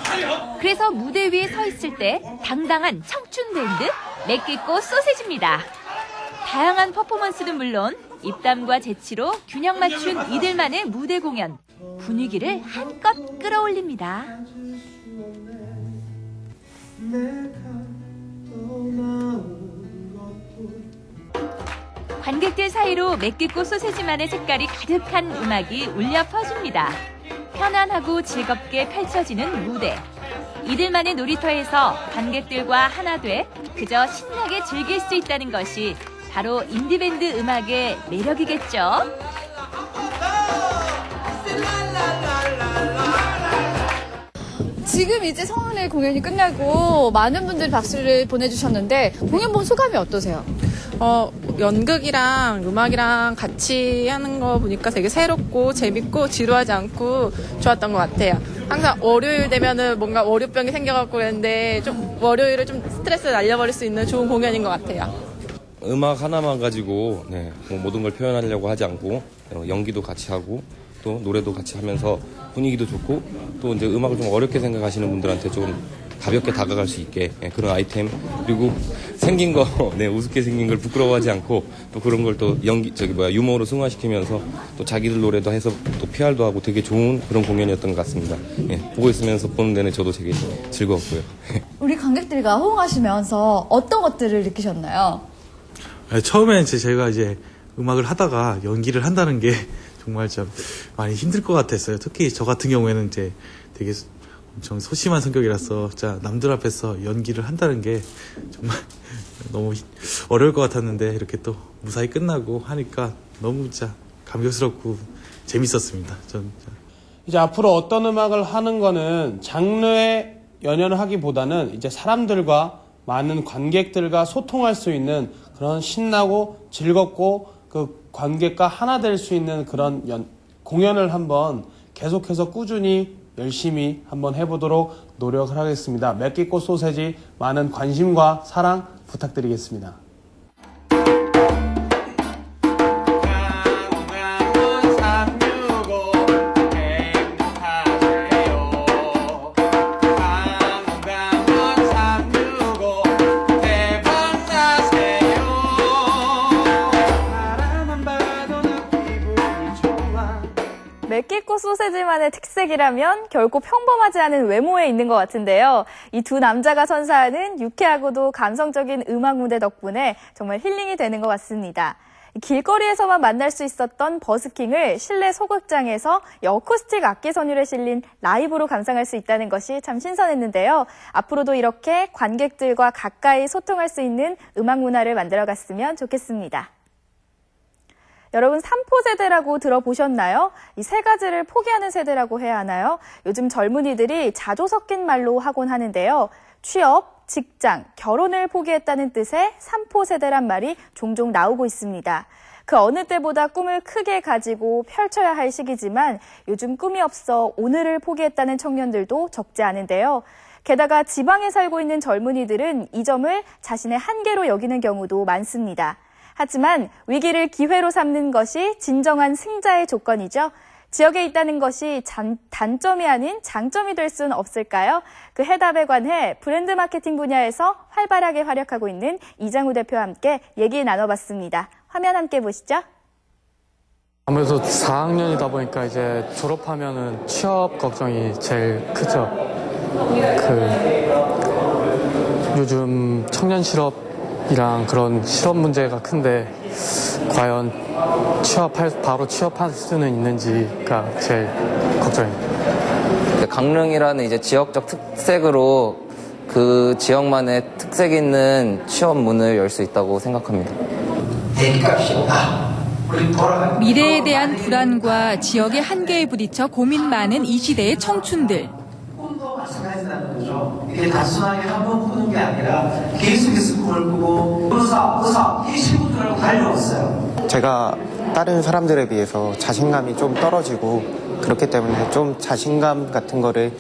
그래서 무대 위에 서 있을 때 당당한 청춘 밴드 맵기꼬 소세지입니다. 다양한 퍼포먼스는 물론 입담과 재치로 균형 맞춘 이들만의 무대 공연, 분위기를 한껏 끌어올립니다. 관객들 사이로 맵기꼬 소세지만의 색깔이 가득한 음악이 울려 퍼집니다. 편안하고 즐겁게 펼쳐지는 무대. 이들만의 놀이터에서 관객들과 하나 돼 그저 신나게 즐길 수 있다는 것이 바로 인디밴드 음악의 매력이겠죠. 지금 이제 성은의 공연이 끝나고 많은 분들이 박수를 보내주셨는데 공연 본 소감이 어떠세요? 연극이랑 음악이랑 같이 하는 거 보니까 되게 새롭고 재밌고 지루하지 않고 좋았던 것 같아요. 항상 월요일 되면은 뭔가 월요병이 생겨갖고 그랬는데 좀 월요일을 좀 스트레스를 날려버릴 수 있는 좋은 공연인 것 같아요. 음악 하나만 가지고 뭐 모든 걸 표현하려고 하지 않고 연기도 같이 하고 또 노래도 같이 하면서 분위기도 좋고 또 이제 음악을 좀 어렵게 생각하시는 분들한테 좀 가볍게 다가갈 수 있게 그런 아이템 그리고 생긴 거 우습게 생긴 걸 부끄러워하지 않고 또 그런 걸 또 유머로 승화시키면서 또 자기들 노래도 해서 또 PR도 하고 되게 좋은 그런 공연이었던 것 같습니다. 보고 있으면서 보는 데는 저도 되게 즐거웠고요. 우리 관객들과 호응하시면서 어떤 것들을 느끼셨나요? 처음에 제가 이제 음악을 하다가 연기를 한다는 게 정말 참 많이 힘들 것 같았어요. 특히 저 같은 경우에는 이제 되게 엄청 소심한 성격이라서 진짜 남들 앞에서 연기를 한다는 게 정말 너무 어려울 것 같았는데 이렇게 또 무사히 끝나고 하니까 너무 진짜 감격스럽고 재밌었습니다. 전 이제 앞으로 어떤 음악을 하는 거는 장르에 연연을 하기보다는 이제 사람들과 많은 관객들과 소통할 수 있는 그런 신나고 즐겁고 그 관객과 하나 될 수 있는 그런 공연을 한번 계속해서 꾸준히 열심히 한번 해보도록 노력을 하겠습니다. 맵기꽃 소세지 많은 관심과 사랑 부탁드리겠습니다. 맵기꽃 소세지만의 특색이라면 결코 평범하지 않은 외모에 있는 것 같은데요. 이 두 남자가 선사하는 유쾌하고도 감성적인 음악 무대 덕분에 정말 힐링이 되는 것 같습니다. 길거리에서만 만날 수 있었던 버스킹을 실내 소극장에서 어쿠스틱 악기 선율에 실린 라이브로 감상할 수 있다는 것이 참 신선했는데요. 앞으로도 이렇게 관객들과 가까이 소통할 수 있는 음악 문화를 만들어갔으면 좋겠습니다. 여러분 3포 세대라고 들어보셨나요? 이 세 가지를 포기하는 세대라고 해야 하나요? 요즘 젊은이들이 자조 섞인 말로 하곤 하는데요. 취업, 직장, 결혼을 포기했다는 뜻의 3포 세대란 말이 종종 나오고 있습니다. 그 어느 때보다 꿈을 크게 가지고 펼쳐야 할 시기지만 요즘 꿈이 없어 오늘을 포기했다는 청년들도 적지 않은데요. 게다가 지방에 살고 있는 젊은이들은 이 점을 자신의 한계로 여기는 경우도 많습니다. 하지만 위기를 기회로 삼는 것이 진정한 승자의 조건이죠. 지역에 있다는 것이 단점이 아닌 장점이 될 수는 없을까요? 그 해답에 관해 브랜드 마케팅 분야에서 활발하게 활약하고 있는 이장우 대표와 함께 얘기 나눠봤습니다. 화면 함께 보시죠. 아무래도 4학년이다 보니까 이제 졸업하면은 취업 걱정이 제일 크죠. 요즘 청년 실업이랑 그런 실업 문제가 큰데 과연 바로 취업할 수는 있는지가 제일 걱정입니다. 강릉이라는 이제 지역적 특색으로 그 지역만의 특색 있는 취업 문을 열 수 있다고 생각합니다. 미래에 대한 불안과 지역의 한계에 부딪혀 고민 많은 이 시대의 청춘들. 이게 단순하게 한 번 푸는 게 아니라 계속해서 꿈을 꾸고 의사 이 친구들하고 달려왔어요. 제가 다른 사람들에 비해서 자신감이 좀 떨어지고 그렇기 때문에 좀 자신감 같은 거를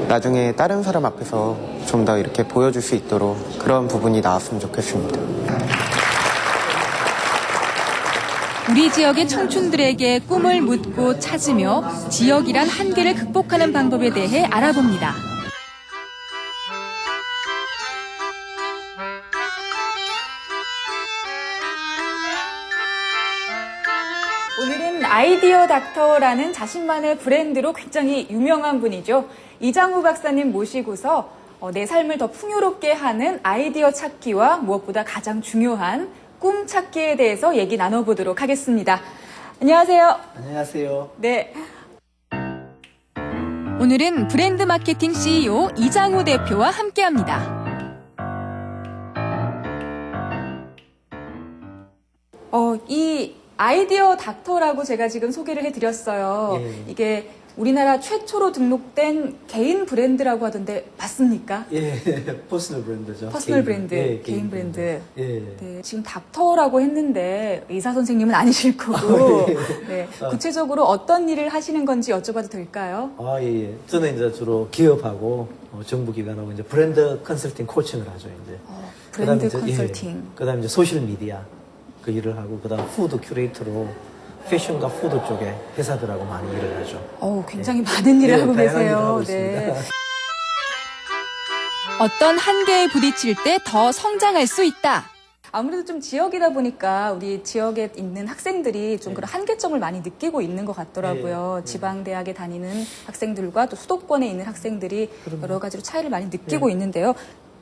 나중에 다른 사람 앞에서 좀 더 이렇게 보여줄 수 있도록 그런 부분이 나왔으면 좋겠습니다. 우리 지역의 청춘들에게 꿈을 묻고 찾으며 지역이란 한계를 극복하는 방법에 대해 알아봅니다. 오늘은 아이디어 닥터라는 자신만의 브랜드로 굉장히 유명한 분이죠. 이장우 박사님 모시고서 내 삶을 더 풍요롭게 하는 아이디어 찾기와 무엇보다 가장 중요한 꿈 찾기에 대해서 얘기 나눠보도록 하겠습니다. 안녕하세요. 안녕하세요. 네. 오늘은 브랜드 마케팅 CEO 이장우 대표와 함께합니다. 이 아이디어 닥터라고 제가 지금 소개를 해드렸어요. 예. 이게 우리나라 최초로 등록된 개인 브랜드라고 하던데 맞습니까? 예, 퍼스널 브랜드죠. 퍼스널 브랜드, 예, 개인 브랜드. 예. 네, 지금 닥터라고 했는데 의사 선생님은 아니실 거고. 예. 네, 구체적으로 어떤 일을 하시는 건지 여쭤봐도 될까요? 예. 저는 이제 주로 기업하고 정부기관하고 이제 브랜드 컨설팅 코칭을 하죠, 이제. 브랜드 그다음에 이제, 컨설팅. 그다음에 이제 소셜 미디어 그 일을 하고, 그다음 푸드 큐레이터로 패션과 푸드 쪽에 회사들하고 많이 일을 하죠. 굉장히 많은 일을 하고 다양한 일을 계세요. 하고 네. 있습니다. 어떤 한계에 부딪힐 때 더 성장할 수 있다. 아무래도 좀 지역이다 보니까 우리 지역에 있는 학생들이 좀 그런 한계점을 많이 느끼고 있는 것 같더라고요. 지방대학에 다니는 학생들과 또 수도권에 있는 학생들이 여러 가지로 차이를 많이 느끼고 있는데요.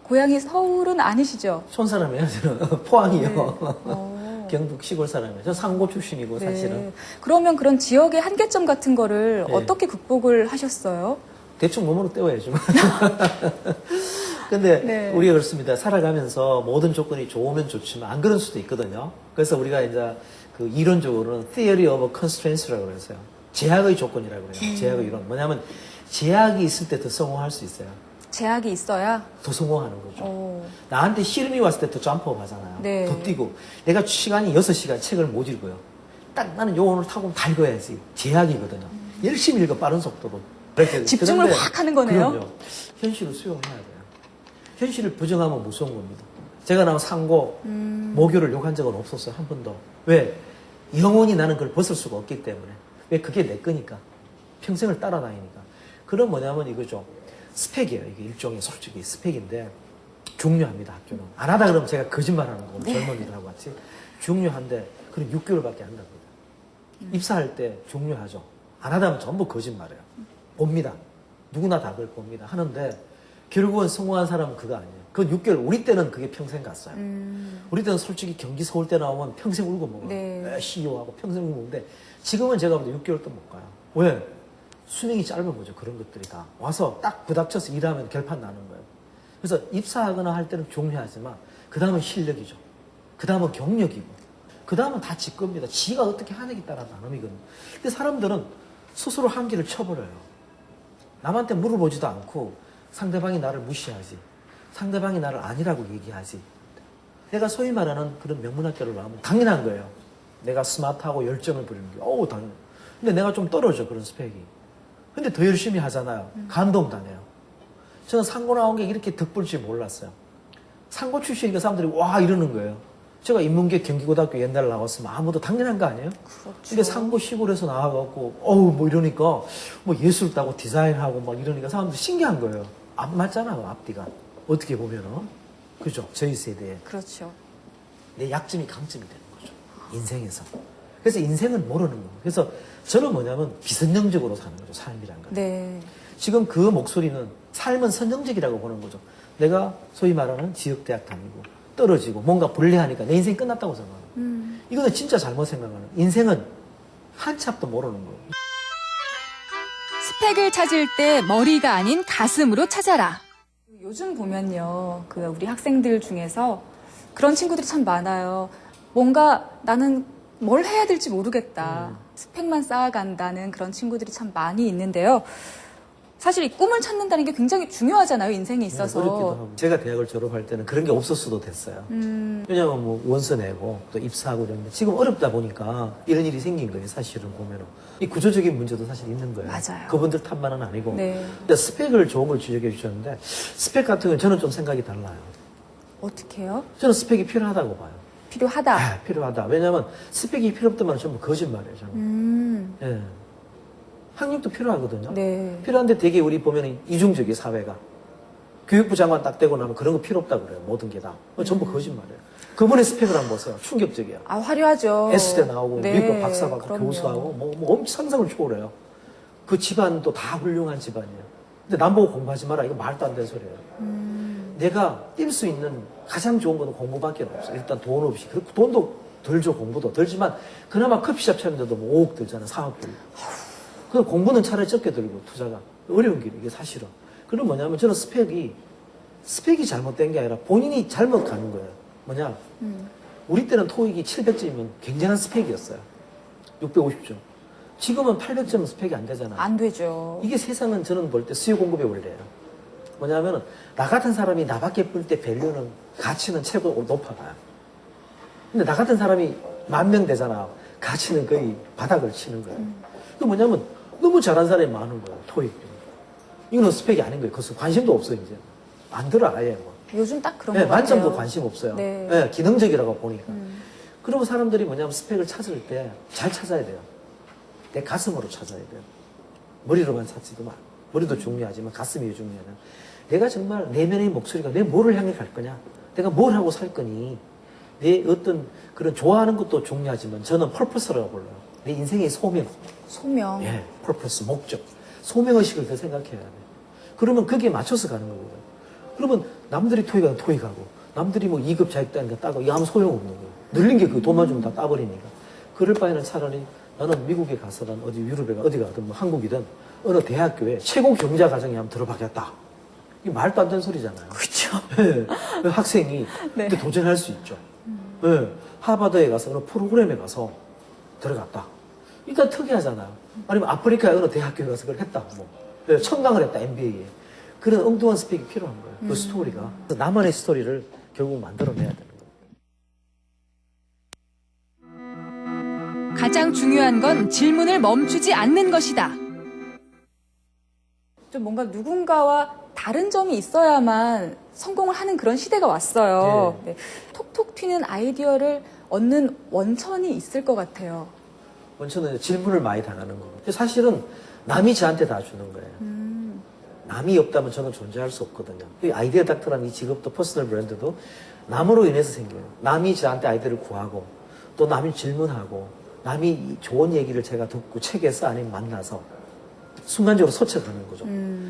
고향이 서울은 아니시죠? 촌 사람이에요, 저는. 포항이요. 경북 시골 사람이에요. 저 상고 출신이고, 사실은. 그러면 그런 지역의 한계점 같은 거를 어떻게 극복을 하셨어요? 대충 몸으로 때워야죠. 근데 우리가 그렇습니다. 살아가면서 모든 조건이 좋으면 좋지만 안 그런 수도 있거든요. 그래서 우리가 이제 그 이론적으로는 Theory of Constraints라고 그랬어요. 제약의 조건이라고 그래요. 제약의 이론. 뭐냐면 제약이 있을 때 더 성공할 수 있어요. 제약이 있어야 더 성공하는 거죠. 나한테 시름이 왔을 때 더 점프업 하잖아요. 네. 더 뛰고. 내가 시간이 6시간 책을 못 읽어요. 딱 나는 요 오늘 타고 다 읽어야지. 제약이거든요. 열심히 읽어, 빠른 속도로. 집중을 확 하는 거네요. 그럼요. 현실을 수용해야 돼요. 현실을 부정하면 무서운 겁니다. 제가 나온 상고, 모교를 욕한 적은 없었어요. 한 번도. 왜? 영원히 나는 그걸 벗을 수가 없기 때문에. 왜? 그게 내 거니까. 평생을 따라다니니까. 그럼 뭐냐면 이거죠. 스펙이에요. 이게 일종의 솔직히 스펙인데 중요합니다. 학교는. 안 하다 그러면 제가 거짓말하는 거고 젊은이들하고 같이. 중요한데 그럼 6개월밖에 안 나거든요. 입사할 때 중요하죠. 안 하다 하면 전부 거짓말이에요. 봅니다. 누구나 다 그걸 봅니다. 하는데 결국은 성공한 사람은 그거 아니에요. 그 6개월, 우리 때는 그게 평생 갔어요. 우리 때는 솔직히 경기 서울 때 나오면 평생 울고 먹어요. 네. CEO하고 평생 울고 먹는데 지금은 제가 볼 때 6개월도 못 가요. 왜? 수명이 짧은 거죠. 그런 것들이 다. 와서 딱 부닥쳐서 일하면 결판 나는 거예요. 그래서 입사하거나 할 때는 중요하지만 그 다음은 실력이죠. 그 다음은 경력이고 그 다음은 다 지 겁니다. 지가 어떻게 하느냐에 따라 나름이거든요. 근데 사람들은 스스로 한계를 쳐버려요. 남한테 물어보지도 않고 상대방이 나를 무시하지. 상대방이 나를 아니라고 얘기하지. 내가 소위 말하는 그런 명문학교를 나오면 당연한 거예요. 내가 스마트하고 열정을 부리는 게. 어우, 당연. 근데 내가 좀 떨어져, 그런 스펙이. 근데 더 열심히 하잖아요. 감동당해요. 저는 상고 나온 게 이렇게 덕볼지 몰랐어요. 상고 출신이니까 사람들이 와 이러는 거예요. 제가 인문계 경기고등학교 옛날에 나왔으면 아무도 당연한 거 아니에요? 그렇죠. 근데 상고 시골에서 나와갖고 어우 뭐 이러니까 뭐 예술 따고 디자인하고 막 이러니까 사람들이 신기한 거예요. 안 맞잖아요, 앞뒤가. 어떻게 보면은. 그죠? 저희 세대에. 그렇죠. 내 약점이 강점이 되는 거죠. 인생에서. 그래서 인생은 모르는 거예요. 그래서 저는 뭐냐면 비선정적으로 사는 거죠. 삶이란 거. 네. 지금 그 목소리는 삶은 선정적이라고 보는 거죠. 내가 소위 말하는 지역대학 다니고 떨어지고 뭔가 불리하니까 내 인생이 끝났다고 생각해요. 이거는 진짜 잘못 생각하는 거예요. 인생은 한치 앞도 모르는 거예요. 스펙을 찾을 때 머리가 아닌 가슴으로 찾아라. 요즘 보면요, 우리 학생들 중에서 그런 친구들이 참 많아요. 뭔가 나는 뭘 해야 될지 모르겠다. 스펙만 쌓아간다는 그런 친구들이 참 많이 있는데요. 사실 이 꿈을 찾는다는 게 굉장히 중요하잖아요, 인생에 있어서. 어렵기도 하고. 제가 대학을 졸업할 때는 그런 게 없었어도 됐어요. 왜냐하면 뭐 원서 내고 또 입사하고 이러는데 지금 어렵다 보니까 이런 일이 생긴 거예요, 사실은 보면은. 이 구조적인 문제도 사실 있는 거예요. 맞아요. 그분들 탓만은 아니고. 네. 근데 스펙을 좋은 걸 지적해 주셨는데 스펙 같은 건 저는 좀 생각이 달라요. 어떻게 해요? 저는 스펙이 필요하다고 봐요. 필요하다. 아, 필요하다. 왜냐하면 스펙이 필요 없다면 전부 거짓말이에요, 저는. 예. 학력도 필요하거든요. 네. 필요한데 되게 우리 보면 이중적이에요, 사회가. 교육부 장관 딱 되고 나면 그런 거 필요 없다고 그래요, 모든 게 다. 전부 거짓말이에요. 그분의 스펙을 한번 보세요. 충격적이에요. 아, 화려하죠. S대 나오고, 네, 미국 박사 받고, 그럼요. 교수하고, 뭐 엄청 상상을 초월해요. 그 집안도 다 훌륭한 집안이에요. 근데 남보고 공부하지 마라. 이거 말도 안 되는 소리예요. 내가 뛸 수 있는 가장 좋은 건 공부밖에 없어. 일단 돈 없이. 그 돈도 덜죠, 공부도 덜지만, 그나마 커피숍 차리는데도 뭐 5억 들잖아, 4억 들고. 그 공부는 차라리 적게 들고, 투자가. 어려운 길이, 이게 사실은. 그럼 뭐냐면, 저는 스펙이 잘못된 게 아니라 본인이 잘못 가는 거예요. 뭐냐? 우리 때는 토익이 700점이면 굉장한 스펙이었어요. 650점. 지금은 800점 스펙이 안 되잖아요. 안 되죠. 이게 세상은 저는 볼 때 수요 공급의 원리예요. 뭐냐면은, 나 같은 사람이 나밖에 볼 때 밸류는, 가치는 최고 높아가요. 근데 나 같은 사람이 10,000명 되잖아. 가치는 거의 바닥을 치는 거예요. 그 뭐냐면, 너무 잘한 사람이 많은 거예요, 토익. 이거는 스펙이 아닌 거예요. 그래서 관심도 없어요, 이제. 안 들어, 아예. 뭐. 요즘 딱 그런 네, 것 같아요. 만점도 관심 없어요. 네. 네, 기능적이라고 보니까. 그러면 사람들이 뭐냐면 스펙을 찾을 때 잘 찾아야 돼요. 내 가슴으로 찾아야 돼요. 머리로만 찾지도 마. 머리도 중요하지만 가슴이 중요하냐. 내가 정말 내면의 목소리가 내 뭐를 향해 갈 거냐. 내가 뭘 하고 살 거니. 내 어떤 그런 좋아하는 것도 중요하지만 저는 퍼포스라고 불러요. 내 인생의 소명. 소명. 예, 퍼포스, 목적. 소명의식을 더 생각해야 돼. 그러면 거기에 맞춰서 가는 거거든. 그러면 남들이 토익하고 토익하고 남들이 뭐 2급 자격다니까 따고 이거 아무 소용없는 거예요. 늘린 게 그 돈만 주면 다 따버리니까. 그럴 바에는 차라리 나는 미국에 가서든 어디 유럽에 어디 가든 뭐 한국이든 어느 대학교에 최고 경자 과정에 한번 들어가겠다. 이게 말도 안 되는 소리잖아요. 그렇죠. 네. 학생이 네. 근데 도전할 수 있죠. 네. 하버드에 가서 어느 프로그램에 가서 들어갔다. 일단 특이하잖아요. 아니면 아프리카의 어느 대학교에 가서 그걸 했다. 뭐. 청강을 했다, MBA에. 그런 엉뚱한 스펙이 필요한 거예요. 그 스토리가. 그래서 나만의 스토리를 결국 만들어내야 되는 거예요. 가장 중요한 건 질문을 멈추지 않는 것이다. 좀 뭔가 누군가와 다른 점이 있어야만 성공을 하는 그런 시대가 왔어요. 네. 톡톡 튀는 아이디어를 얻는 원천이 있을 것 같아요. 원천은 질문을 많이 당하는 거고. 사실은 남이 저한테 다 주는 거예요. 남이 없다면 저는 존재할 수 없거든요. 이 아이디어 닥터라는 이 직업도 퍼스널 브랜드도 남으로 인해서 생겨요. 남이 저한테 아이디어를 구하고 또 남이 질문하고 남이 좋은 얘기를 제가 듣고 책에서 아니면 만나서 순간적으로 소책하는 거죠.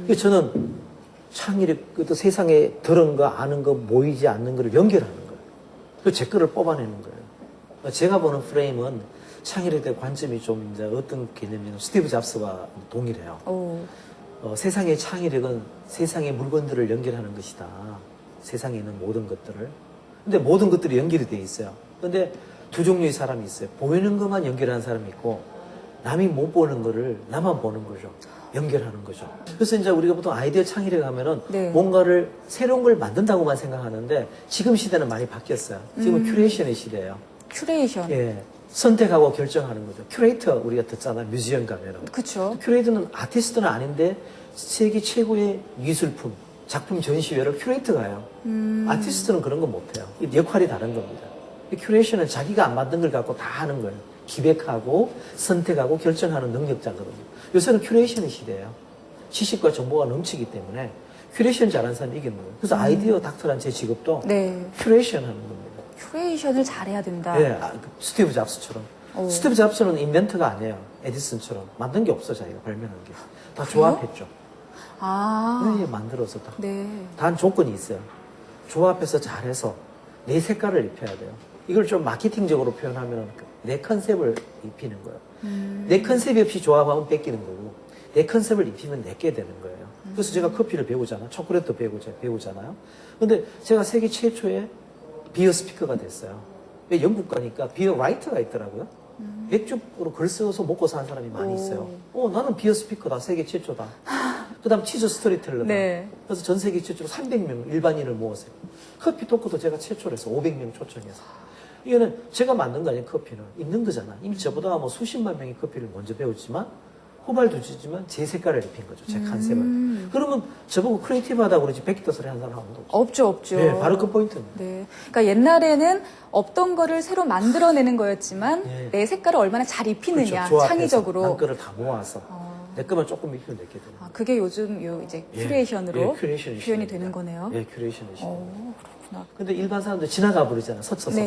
그래서 저는 창의력, 또 세상에 들은 거, 아는 거, 모이지 않는 거를 연결하는 거예요. 그래서 제 거를 뽑아내는 거예요. 제가 보는 프레임은 창의력에 대한 관점이 좀 이제 어떤 개념이냐면 스티브 잡스와 동일해요. 세상의 창의력은 세상의 물건들을 연결하는 것이다. 세상에 있는 모든 것들을. 근데 모든 것들이 연결이 돼 있어요. 근데 두 종류의 사람이 있어요. 보이는 것만 연결하는 사람이 있고 남이 못 보는 거를 나만 보는 거죠. 연결하는 거죠. 그래서 이제 우리가 보통 아이디어 창의력 하면은 뭔가를 새로운 걸 만든다고만 생각하는데 지금 시대는 많이 바뀌었어요. 지금은 큐레이션의 시대예요. 큐레이션. 예. 선택하고 결정하는 거죠. 큐레이터 우리가 듣잖아요. 뮤지엄 가면은. 그렇죠. 큐레이터는 아티스트는 아닌데 세계 최고의 미술품, 작품 전시회를 큐레이터가 해요. 아티스트는 그런 거 못해요. 역할이 다른 겁니다. 큐레이션은 자기가 안 만든 걸 갖고 다 하는 거예요. 기획하고 선택하고 결정하는 능력자거든요. 요새는 큐레이션의 시대예요. 지식과 정보가 넘치기 때문에 큐레이션 잘하는 사람이 이기는 거예요. 그래서 아이디어 닥터란 제 직업도 큐레이션 하는 겁니다. 큐레이션을 잘해야 된다. 네, 스티브 잡스처럼. 스티브 잡스는 인벤터가 아니에요. 에디슨처럼. 만든 게 없어, 자기가 발명한 게. 다 조합했죠. 네, 만들어서 다. 단 조건이 있어요. 조합해서 잘해서 내 색깔을 입혀야 돼요. 이걸 좀 마케팅적으로 표현하면 내 컨셉을 입히는 거예요. 내 컨셉이 없이 조합하면 뺏기는 거고 내 컨셉을 입히면 내게 되는 거예요. 그래서 제가 커피를 배우잖아요. 초콜릿도 배우잖아요. 근데 제가 세계 최초의 비어 스피커가 됐어요. 왜 영국 가니까 비어 라이터가 있더라고요. 맥주로 글 써서 먹고 사는 사람이 많이 있어요. 나는 비어 스피커다. 세계 최초다. 그 다음 치즈 스토리텔러다. 그래서 전 세계 최초로 300명 일반인을 모았어요. 커피 토크도 제가 최초로 해서 500명 초청해서. 이거는 제가 만든 거 아니에요, 커피는. 있는 거잖아. 이미 저보다 뭐 수십만 명이 커피를 먼저 배웠지만, 후발두지지만 제 색깔을 입힌 거죠, 제 컨셉을. 그러면 저보고 크리에이티브하다고 그러지, 베끼떠서리 한 사람 아무도 없죠. 없죠. 네, 바로 그 포인트입니다. 네. 그러니까 옛날에는 없던 거를 새로 만들어내는 거였지만, 내 색깔을 얼마나 잘 입히느냐, 그렇죠. 창의적으로. 남 거를 다 모아서. 내 거만 조금 입히면 내게 되는 거예요. 그게 요즘 이제 큐레이션으로 표현이 되는 거네요. 네, 큐레이션이 그렇구나. 근데 일반 사람들 지나가 버리잖아, 서쳐서.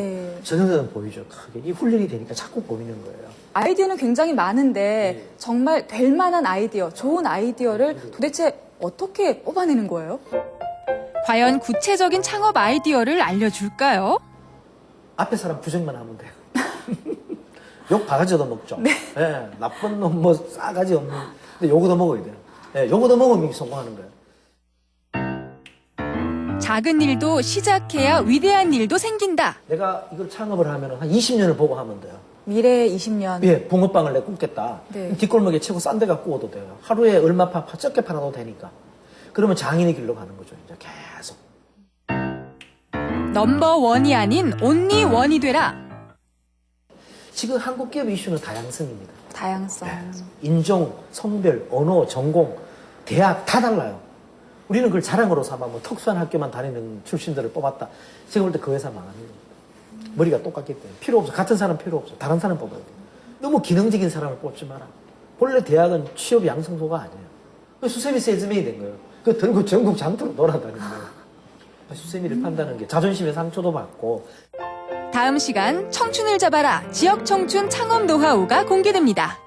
저 정도는 보이죠, 크게. 이 훈련이 되니까 자꾸 보이는 거예요. 아이디어는 굉장히 많은데 정말 될 만한 아이디어, 좋은 아이디어를 도대체 어떻게 뽑아내는 거예요? 과연 구체적인 창업 아이디어를 알려줄까요? 앞에 사람 부정만 하면 돼요. 욕 바가지도 먹죠. 네, 나쁜 놈, 뭐, 싸가지 없는. 근데 요거 더 먹어야 돼요. 네, 요거 더 먹으면 성공하는 거예요. 작은 일도 시작해야 위대한 일도 생긴다. 내가 이걸 창업을 하면 한 20년을 보고 하면 돼요. 미래 20년. 예, 붕어빵을 내가 굽겠다. 뒷골목에 최고 싼 데가 구워도 돼요. 하루에 얼마 적게 팔아도 되니까. 그러면 장인의 길로 가는 거죠. 이제 계속. 넘버원이 아닌 온리원이 되라. 지금 한국 기업 이슈는 다양성입니다. 다양성. 인종, 성별, 언어, 전공, 대학 다 달라요. 우리는 그걸 자랑으로 삼아 뭐 특수한 학교만 다니는 출신들을 뽑았다. 제가 볼 때 그 회사 망하는 거예요. 머리가 똑같기 때문에. 필요 없어. 같은 사람 필요 없어. 다른 사람 뽑아야 돼. 너무 기능적인 사람을 뽑지 마라. 본래 대학은 취업 양성소가 아니에요. 수세미 세즈맨이 된 거예요. 그 들고 전국 장터로 돌아다니는 거예요. 수세미를 판다는 게 자존심의 상처도 받고. 다음 시간 청춘을 잡아라. 지역 청춘 창업 노하우가 공개됩니다.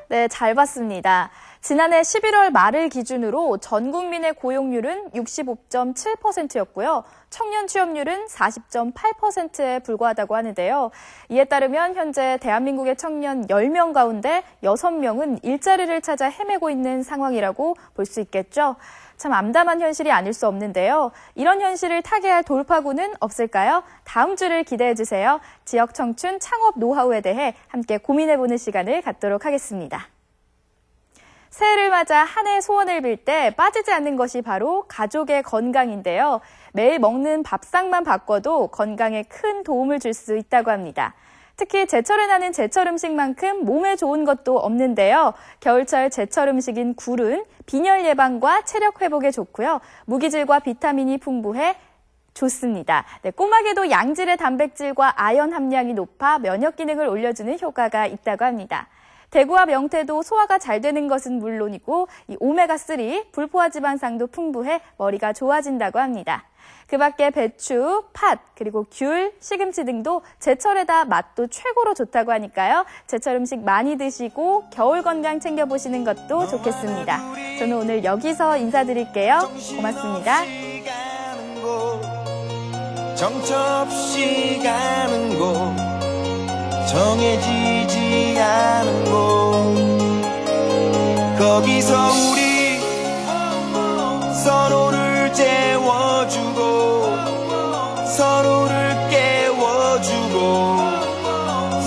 네, 잘 봤습니다. 지난해 11월 말을 기준으로 전 국민의 고용률은 65.7%였고요. 청년 취업률은 40.8%에 불과하다고 하는데요. 이에 따르면 현재 대한민국의 청년 10명 가운데 6명은 일자리를 찾아 헤매고 있는 상황이라고 볼 수 있겠죠. 참 암담한 현실이 아닐 수 없는데요. 이런 현실을 타개할 돌파구는 없을까요? 다음 주를 기대해 주세요. 지역 청춘 창업 노하우에 대해 함께 고민해보는 시간을 갖도록 하겠습니다. 새해를 맞아 한 해 소원을 빌 때 빠지지 않는 것이 바로 가족의 건강인데요. 매일 먹는 밥상만 바꿔도 건강에 큰 도움을 줄 수 있다고 합니다. 특히 제철에 나는 제철 음식만큼 몸에 좋은 것도 없는데요. 겨울철 제철 음식인 굴은 빈혈 예방과 체력 회복에 좋고요. 무기질과 비타민이 풍부해 좋습니다. 네, 꼬막에도 양질의 단백질과 아연 함량이 높아 면역 기능을 올려주는 효과가 있다고 합니다. 대구와 명태도 소화가 잘 되는 것은 물론이고 이 오메가3, 불포화 지방산도 풍부해 머리가 좋아진다고 합니다. 그 밖에 배추, 팥, 그리고 귤, 시금치 등도 제철에다 맛도 최고로 좋다고 하니까요. 제철 음식 많이 드시고 겨울 건강 챙겨보시는 것도 좋겠습니다. 저는 오늘 여기서 인사드릴게요. 고맙습니다. 정처 없이 가는 곳 정해지지 않은 곳 거기서 우리 서로를 재워주고 서로를 깨워주고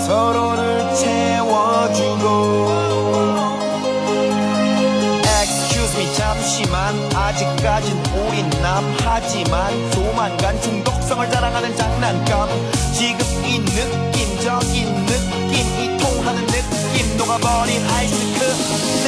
서로를 채워주고 Excuse me 잠시만 아직까진 우린 남하지만 조만간 중독성을 자랑하는 장난감 지금 이 느낌적인 느낌 이 통하는 느낌 녹아버린 아이스크